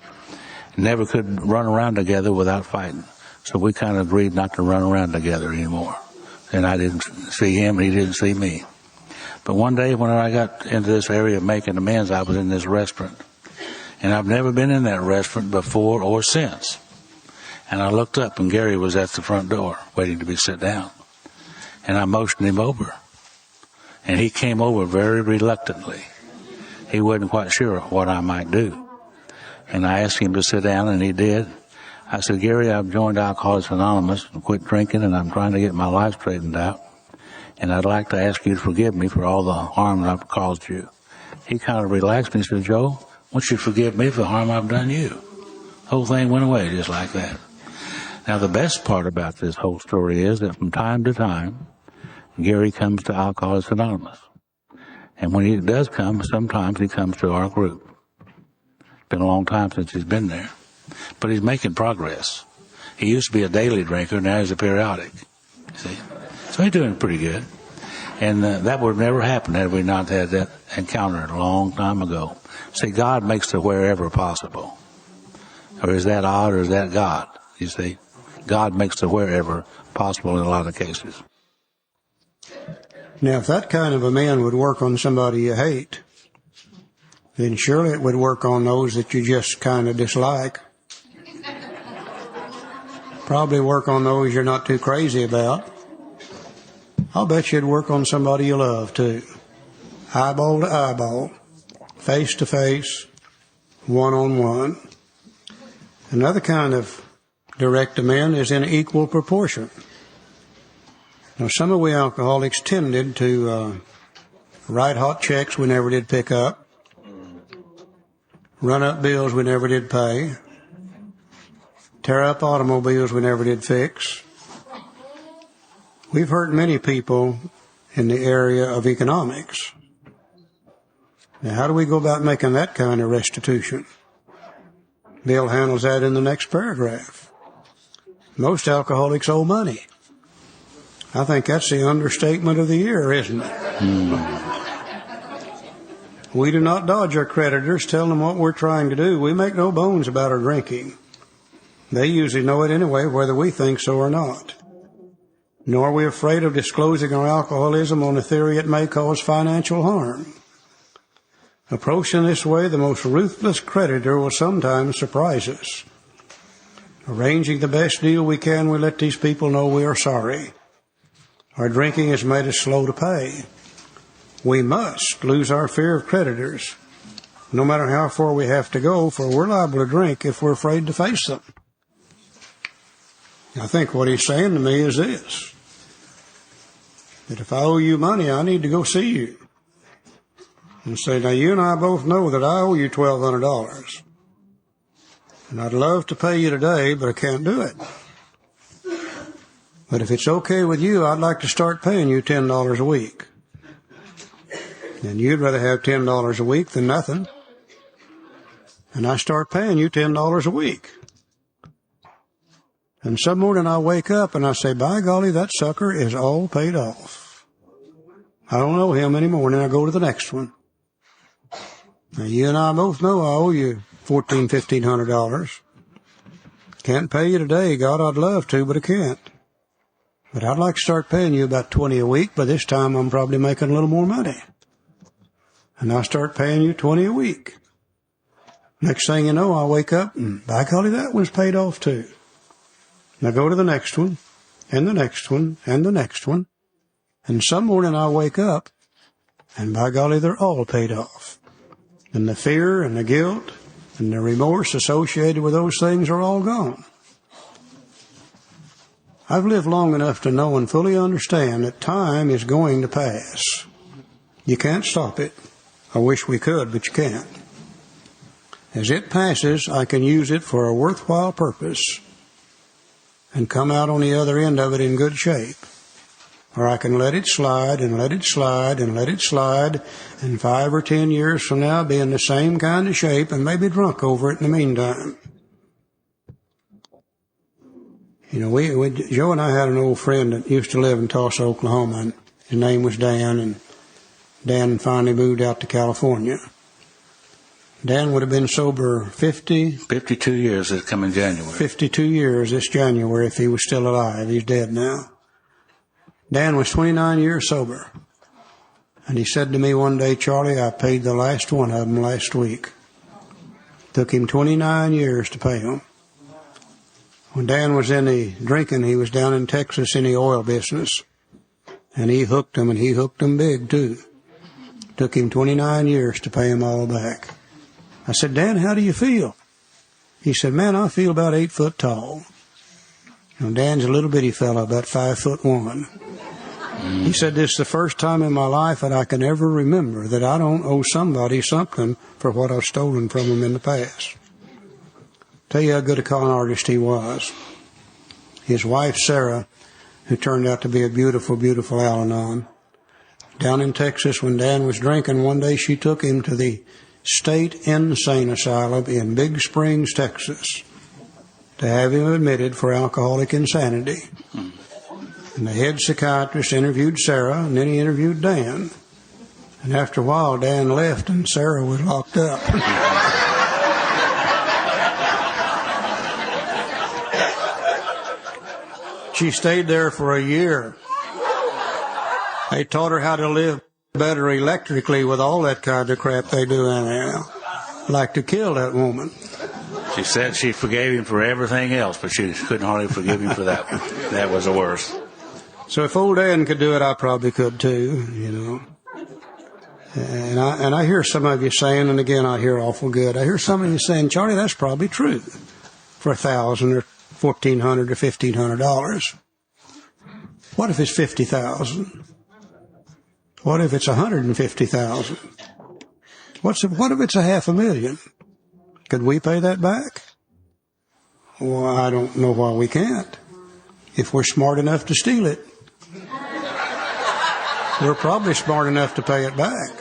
Never could run around together without fighting. So we kind of agreed not to run around together anymore. And I didn't see him, and he didn't see me. But one day when I got into this area of making amends, I was in this restaurant. And I've never been in that restaurant before or since. And I looked up, and Gary was at the front door, waiting to be sit down. And I motioned him over. And he came over very reluctantly. He wasn't quite sure what I might do. And I asked him to sit down, and he did. I said, Gary, I've joined Alcoholics Anonymous and quit drinking, and I'm trying to get my life straightened out. And I'd like to ask you to forgive me for all the harm that I've caused you. He kind of relaxed, and he said, Joe, why don't you forgive me for the harm I've done you? The whole thing went away just like that. Now, the best part about this whole story is that from time to time, Gary comes to Alcoholics Anonymous. And when he does come, sometimes he comes to our group. It's been a long time since he's been there. But he's making progress. He used to be a daily drinker, now he's a periodic. See? So he's doing pretty good. And that would have never happened had we not had that encounter a long time ago. See, God makes the wherever possible. Or is that odd or is that God? You see? God makes the wherever possible in a lot of cases. Now, if that kind of a man would work on somebody you hate, then surely it would work on those that you just kind of dislike. Probably work on those you're not too crazy about. I'll bet you'd work on somebody you love, too. Eyeball to eyeball, face to face, one-on-one. Another kind of direct demand is in equal proportion. Now, some of we alcoholics tended to write hot checks we never did pick up, run up bills we never did pay, tear up automobiles we never did fix. We've hurt many people in the area of economics. Now, how do we go about making that kind of restitution? Bill handles that in the next paragraph. Most alcoholics owe money. I think that's the understatement of the year, isn't it? We do not dodge our creditors, tell them what we're trying to do. We make no bones about our drinking. They usually know it anyway, whether we think so or not. Nor are we afraid of disclosing our alcoholism on the theory it may cause financial harm. Approaching this way, the most ruthless creditor will sometimes surprise us. Arranging the best deal we can, we let these people know we are sorry. Our drinking has made us slow to pay. We must lose our fear of creditors, no matter how far we have to go, for we're liable to drink if we're afraid to face them. I think what he's saying to me is this, that if I owe you money, I need to go see you and say, now you and I both know that I owe you $1,200. And I'd love to pay you today, but I can't do it. But if it's okay with you, I'd like to start paying you $10 a week. And you'd rather have $10 a week than nothing. And I start paying you $10 a week. And some morning I wake up and I say, by golly, that sucker is all paid off. I don't owe him anymore. And then I go to the next one. Now, you and I both know I owe you $1,400, $1,500. Can't pay you today. God, I'd love to, but I can't. But I'd like to start paying you about $20 a week. By this time, I'm probably making a little more money. And I start paying you $20 a week. Next thing you know, I wake up and, by golly, that one's paid off too. And I go to the next one, and the next one, and the next one. And some morning I wake up, and by golly, they're all paid off. And the fear and the guilt and the remorse associated with those things are all gone. I've lived long enough to know and fully understand that time is going to pass. You can't stop it. I wish we could, but you can't. As it passes, I can use it for a worthwhile purpose and come out on the other end of it in good shape. Or I can let it slide and let it slide and let it slide, and 5 or 10 years from now be in the same kind of shape and maybe drunk over it in the meantime. You know, Joe and I had an old friend that used to live in Tulsa, Oklahoma, and his name was Dan, and Dan finally moved out to California. Dan would have been sober 52 years this coming January. 52 years this January if he was still alive. He's dead now. Dan was 29 years sober. And he said to me one day, Charlie, I paid the last one of them last week. Took him 29 years to pay them. When Dan was in the drinking, he was down in Texas in the oil business. And he hooked them, and he hooked them big too. Took him 29 years to pay them all back. I said, Dan, how do you feel? He said, man, I feel about 8 foot tall. You know, Dan's a little bitty fella, about 5'1". He said, this is the first time in my life that I can ever remember that I don't owe somebody something for what I've stolen from them in the past. Tell you how good a con artist he was. His wife, Sarah, who turned out to be a beautiful, beautiful Al-Anon, down in Texas when Dan was drinking, one day she took him to the State Insane Asylum in Big Springs, Texas, to have him admitted for alcoholic insanity. And the head psychiatrist interviewed Sarah, and then he interviewed Dan. And after a while, Dan left, and Sarah was locked up. She stayed there for a year. They taught her how to live better electrically with all that kind of crap they do in there. Like to kill that woman. She said she forgave him for everything else, but she couldn't hardly forgive him for that one. That was the worst. So if old Dan could do it, I probably could too, you know. And I hear some of you saying, and again I hear awful good, I hear some of you saying, Charlie, that's probably true for $1,000 or $1,400 or $1,500. What if it's $50,000? What if it's $150,000? What if it's $500,000? Could we pay that back? Well, I don't know why we can't. If we're smart enough to steal it, we're probably smart enough to pay it back.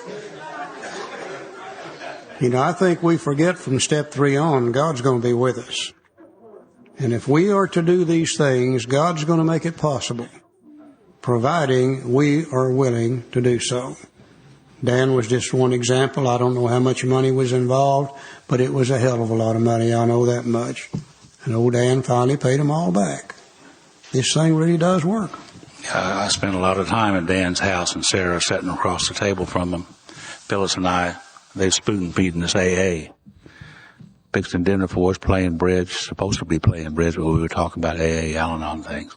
You know, I think we forget from step 3 on, God's going to be with us. And if we are to do these things, God's going to make it possible, providing we are willing to do so. Dan was just one example. I don't know how much money was involved, but it was a hell of a lot of money. I know that much. And old Dan finally paid them all back. This thing really does work. I spent a lot of time at Dan's house, and Sarah sitting across the table from him. Phyllis and I, they spoon feeding us AA. Fixing dinner for us, playing bridge, supposed to be playing bridge, but we were talking about AA, Al-Anon things.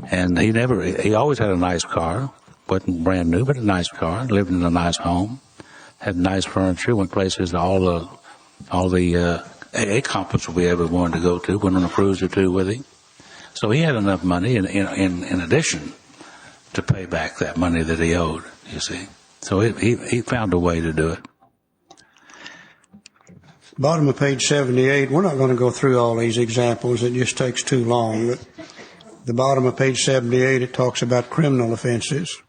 And he always had a nice car. Wasn't brand new, but a nice car. Lived in a nice home. Had nice furniture. Went places to all the AA conferences we ever wanted to go to. Went on a cruise or two with him. So he had enough money in addition to pay back that money that he owed, you see. So he found a way to do it. Bottom of page 78, we're not going to go through all these examples. It just takes too long. But the bottom of page 78, it talks about criminal offenses.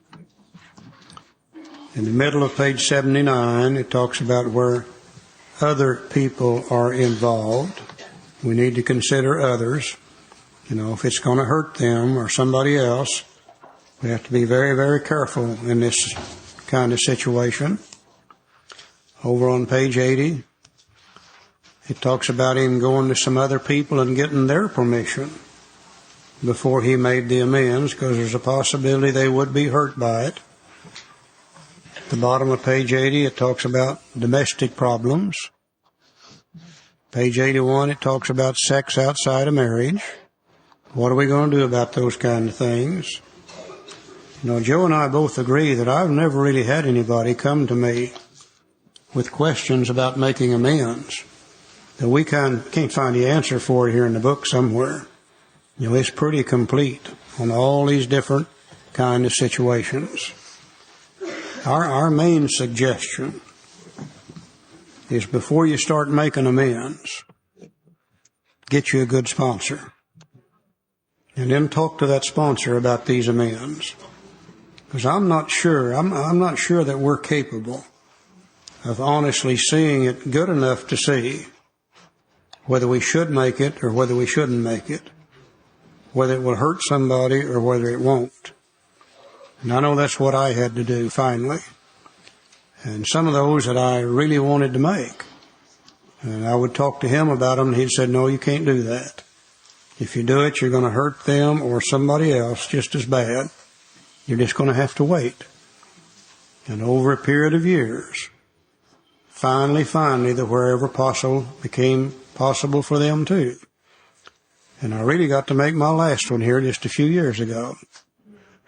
In the middle of page 79, it talks about where other people are involved. We need to consider others. You know, if it's going to hurt them or somebody else, we have to be very, very careful in this kind of situation. Over on page 80, it talks about him going to some other people and getting their permission before he made the amends, because there's a possibility they would be hurt by it. At the bottom of page 80, it talks about domestic problems. Page 81, it talks about sex outside of marriage. What are we going to do about those kind of things? You know, Joe and I both agree that I've never really had anybody come to me with questions about making amends. That we can't find the answer for it here in the book somewhere. You know, it's pretty complete on all these different kind of situations. Our main suggestion is before you start making amends, get you a good sponsor. And then talk to that sponsor about these amends. Because I'm not sure that we're capable of honestly seeing it good enough to see whether we should make it or whether we shouldn't make it, whether it will hurt somebody or whether it won't. And I know that's what I had to do finally. And some of those that I really wanted to make. And I would talk to him about them, and he'd say, no, you can't do that. If you do it, you're going to hurt them or somebody else just as bad. You're just going to have to wait. And over a period of years, finally, that wherever possible became possible for them too. And I really got to make my last one here just a few years ago.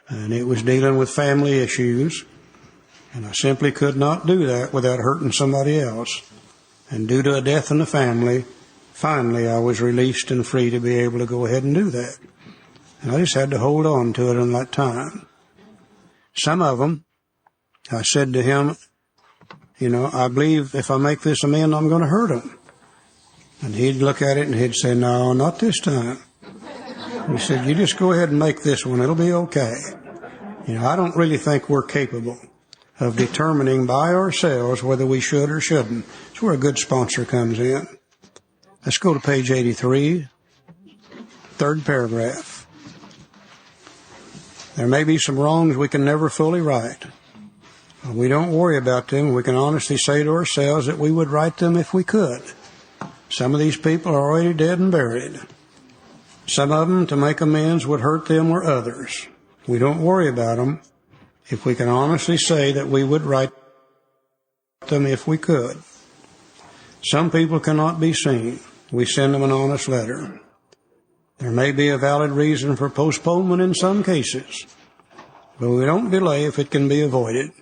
And it was dealing with family issues. And I simply could not do that without hurting somebody else. And due to a death in the family, finally I was released and free to be able to go ahead and do that. And I just had to hold on to it in that time. Some of them, I said to him, you know, I believe if I make this amend, I'm going to hurt them. And he'd look at it and he'd say, no, not this time. He said, you just go ahead and make this one. It'll be okay. You know, I don't really think we're capable of determining by ourselves whether we should or shouldn't. It's where a good sponsor comes in. Let's go to page 83, third paragraph. There may be some wrongs we can never fully right. We don't worry about them. We can honestly say to ourselves that we would right them if we could. Some of these people are already dead and buried. Some of them, to make amends, would hurt them or others. We don't worry about them if we can honestly say that we would right them if we could. Some people cannot be seen. We send them an honest letter. There may be a valid reason for postponement in some cases, but we don't delay if it can be avoided.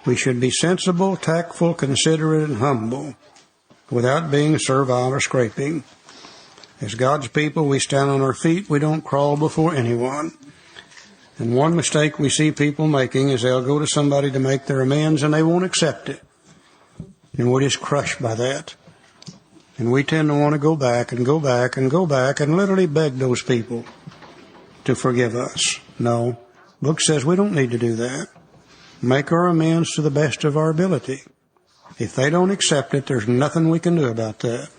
We should be sensible, tactful, considerate, and humble, without being servile or scraping. As God's people, we stand on our feet. We don't crawl before anyone. And one mistake we see people making is they'll go to somebody to make their amends and they won't accept it. And we're just crushed by that. And we tend to want to go back and go back and go back and literally beg those people to forgive us. No. The book says we don't need to do that. Make our amends to the best of our ability. If they don't accept it, there's nothing we can do about that.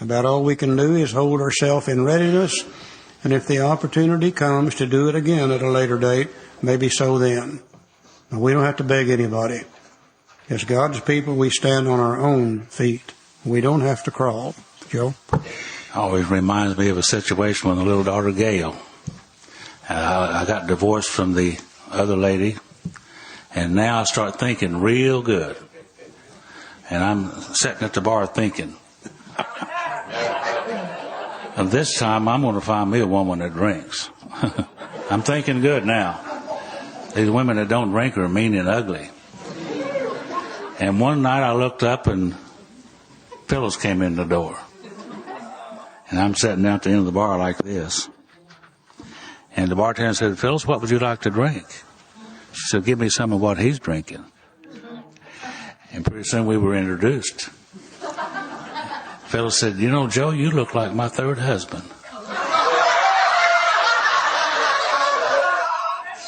About all we can do is hold ourselves in readiness, and if the opportunity comes to do it again at a later date, maybe so then. But we don't have to beg anybody. As God's people, we stand on our own feet. We don't have to crawl. Joe? Always reminds me of a situation with a little daughter, Gail. I got divorced from the other lady, and now I start thinking real good. And I'm sitting at the bar thinking, and this time I'm going to find me a woman that drinks. I'm thinking good now. These women that don't drink are mean and ugly. And one night I looked up and Phyllis came in the door. And I'm sitting down at the end of the bar like this. And the bartender said, Phyllis, what would you like to drink? She said, give me some of what he's drinking. And pretty soon we were introduced. Phyllis said, you know, Joe, you look like my third husband.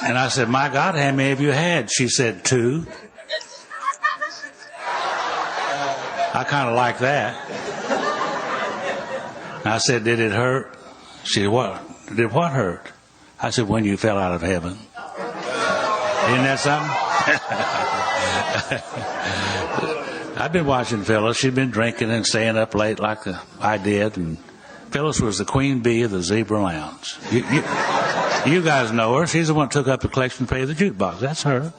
And I said, my God, how many have you had? She said, 2. I kind of like that. And I said, did it hurt? She said, what? Did what hurt? I said, when you fell out of heaven. Isn't that something? I've been watching Phyllis. She'd been drinking and staying up late like I did. And Phyllis was the queen bee of the Zebra Lounge. You guys know her. She's the one who took up the collection fee of the jukebox. That's her.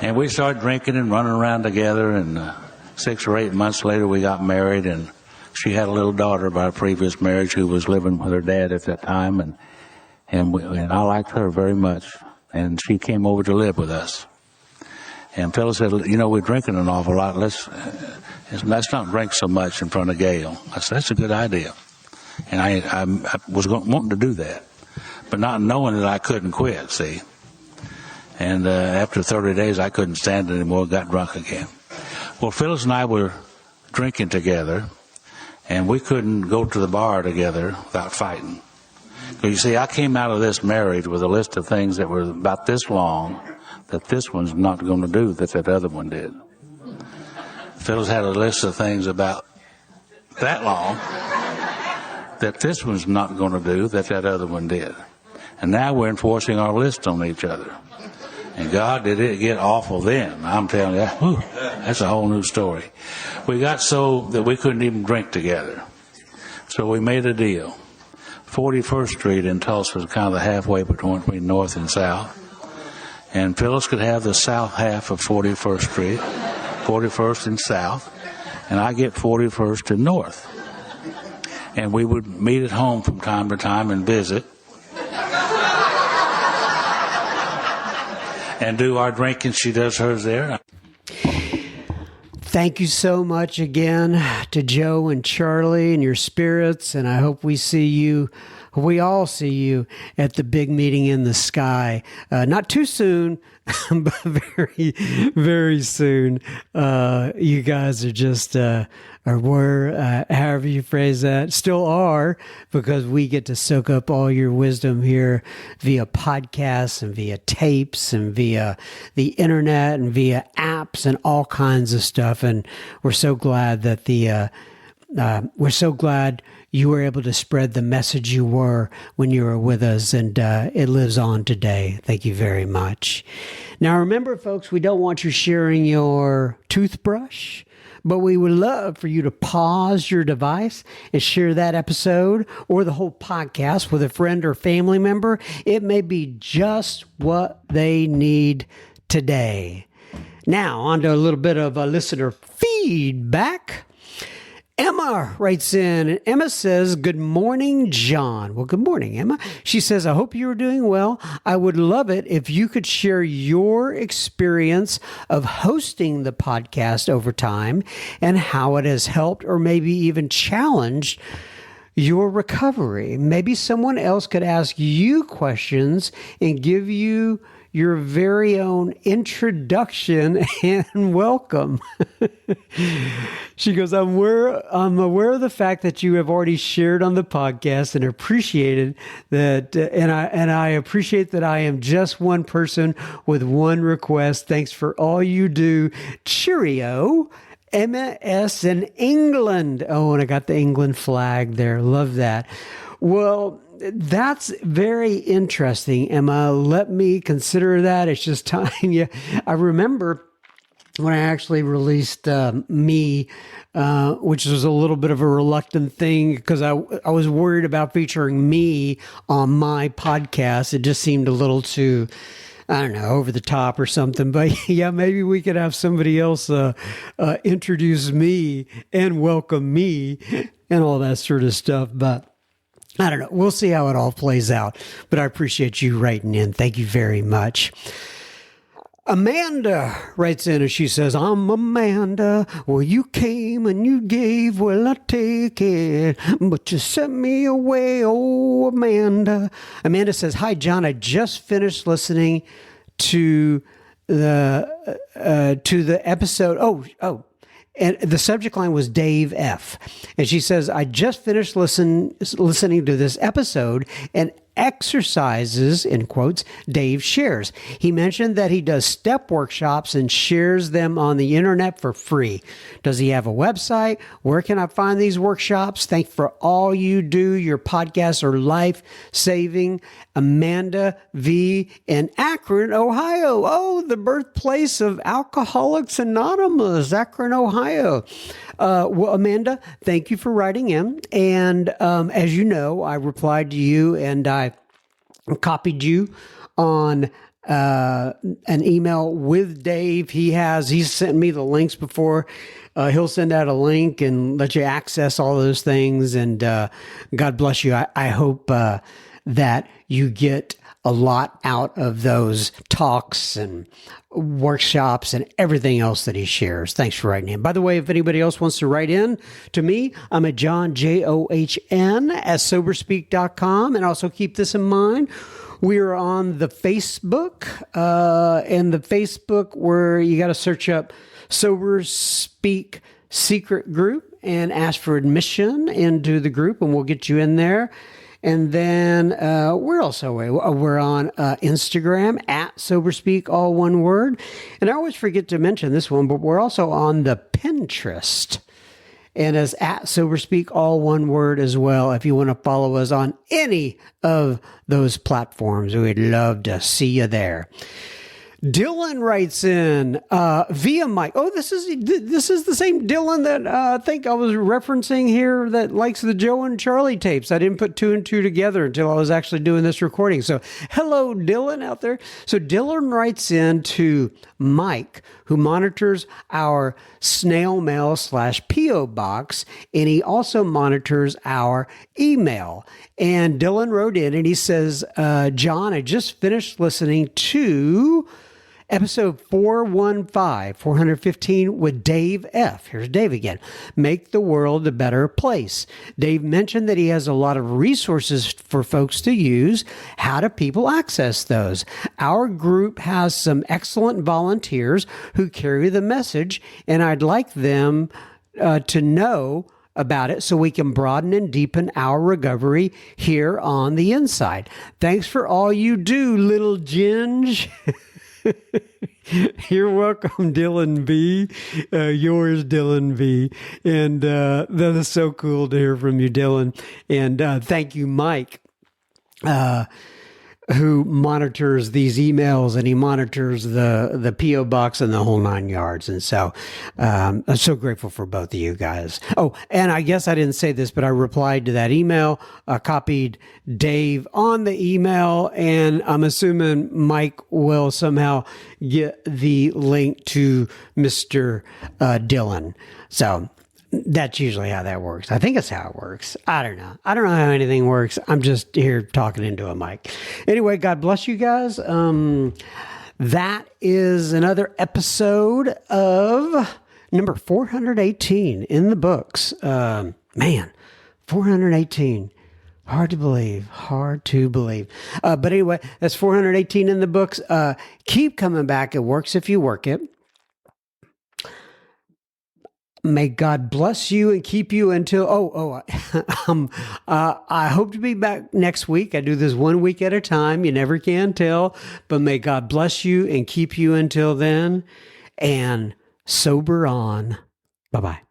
And we started drinking and running around together. And 6 or 8 months later, we got married. And she had a little daughter by a previous marriage who was living with her dad at that time. And I liked her very much. And she came over to live with us. And Phyllis said, you know, we're drinking an awful lot. Let's not drink so much in front of Gail. I said, that's a good idea. And I was wanting to do that, but not knowing that I couldn't quit, see. And after 30 days, I couldn't stand it anymore, got drunk again. Well, Phyllis and I were drinking together, and we couldn't go to the bar together without fighting. Because you see, I came out of this marriage with a list of things that were about this long that this one's not going to do that other one did. Phyllis had a list of things about that long that this one's not going to do that other one did. And now we're enforcing our list on each other. And God, did it get awful then. I'm telling you, whew, that's a whole new story. We got so that we couldn't even drink together. So we made a deal. 41st Street in Tulsa was kind of the halfway between north and south. And Phyllis could have the south half of 41st Street, 41st and south, and I get 41st and north. And we would meet at home from time to time and visit. And do our drinking. She does hers there. Thank you so much again to Joe and Charlie and your spirits, and I hope we all see you at the big meeting in the sky. Not too soon, but very, very soon. You guys are just, or were, however you phrase that, still are, because we get to soak up all your wisdom here via podcasts and via tapes and via the internet and via apps and all kinds of stuff. And we're so glad that we're so glad you were able to spread the message you were when you were with us, and it lives on today. Thank you very much. Now, remember, folks, we don't want you sharing your toothbrush, but we would love for you to pause your device and share that episode or the whole podcast with a friend or family member. It may be just what they need today. Now, on to a little bit of listener feedback. Emma writes in, and Emma says, good morning, John. Well, good morning, Emma. She says, I hope you are doing well. I would love it if you could share your experience of hosting the podcast over time and how it has helped or maybe even challenged your recovery. Maybe someone else could ask you questions and give you your very own introduction and welcome. She goes, I'm aware of the fact that you have already shared on the podcast and appreciated that, and I appreciate that I am just one person with one request. Thanks for all you do. Cheerio. Emma S. in England. Oh, and I got the England flag there. Love that. Well, that's very interesting, Emma. Let me consider that. It's just time. Yeah, I remember when I actually released Me, which was a little bit of a reluctant thing because I was worried about featuring me on my podcast. It just seemed a little too, I don't know, over the top or something. But yeah, maybe we could have somebody else introduce me and welcome me and all that sort of stuff. But I don't know. We'll see how it all plays out. But I appreciate you writing in. Thank you very much. Amanda writes in and she says, I'm Amanda. Well, you came and you gave, well, I take it. But you sent me away, oh, Amanda. Amanda says, hi, John. I just finished listening to the episode. Oh. And the subject line was Dave F. And she says, I just finished listening to this episode and exercises, in quotes, Dave shares. He mentioned that he does step workshops and shares them on the internet for free. Does he have a website? Where can I find these workshops? Thank you for all you do. Your podcasts are life-saving. Amanda V. in Akron, Ohio. Oh, the birthplace of Alcoholics Anonymous, Akron, Ohio. Well, Amanda, thank you for writing in. And as you know, I replied to you and I copied you on an email with Dave. He's sent me the links before. He'll send out a link and let you access all those things. And God bless you. I hope that you get a lot out of those talks and workshops and everything else that he shares. Thanks for writing in. By the way, if anybody else wants to write in to me, I'm at John, JOHN, at soberspeak.com. And also keep this in mind. We are on the Facebook, and the Facebook where you got to search up Sober Speak Secret Group and ask for admission into the group, and we'll get you in there. And then we're also we're on Instagram at SoberSpeak, all one word. And I always forget to mention this one, but we're also on the Pinterest. And as at SoberSpeak, all one word as well. If you want to follow us on any of those platforms, we'd love to see you there. Dylan writes in via Mike. Oh, this is the same Dylan that I think I was referencing here that likes the Joe and Charlie tapes. I didn't put two and two together until I was actually doing this recording. So hello, Dylan out there. So Dylan writes in to Mike, who monitors our snail mail / P.O. box, and he also monitors our email. And Dylan wrote in and he says, John, I just finished listening to episode 415 with Dave F. Here's Dave again. Make the world a better place. Dave mentioned that he has a lot of resources for folks to use. How do people access those? Our group has some excellent volunteers who carry the message, and I'd like them to know about it so we can broaden and deepen our recovery here on the inside. Thanks for all you do, little Ginge. You're welcome, Dylan B. Yours, Dylan V. And that is so cool to hear from you, Dylan. And thank you, Mike, who monitors these emails, and he monitors the P.O. box and the whole 9 yards. And so I'm so grateful for both of you guys. Oh, and I guess I didn't say this, but I replied to that email, copied Dave on the email, and I'm assuming Mike will somehow get the link to Mr. Dylan. So that's usually how that works. I think it's how it works. I don't know. I don't know how anything works. I'm just here talking into a mic. Anyway, God bless you guys. That is another episode of number 418 in the books. Man, 418. Hard to believe. But anyway, that's 418 in the books. Keep coming back. It works if you work it. May God bless you and keep you until, I hope to be back next week. I do this 1 week at a time. You never can tell, but may God bless you and keep you until then, and sober on. Bye-bye.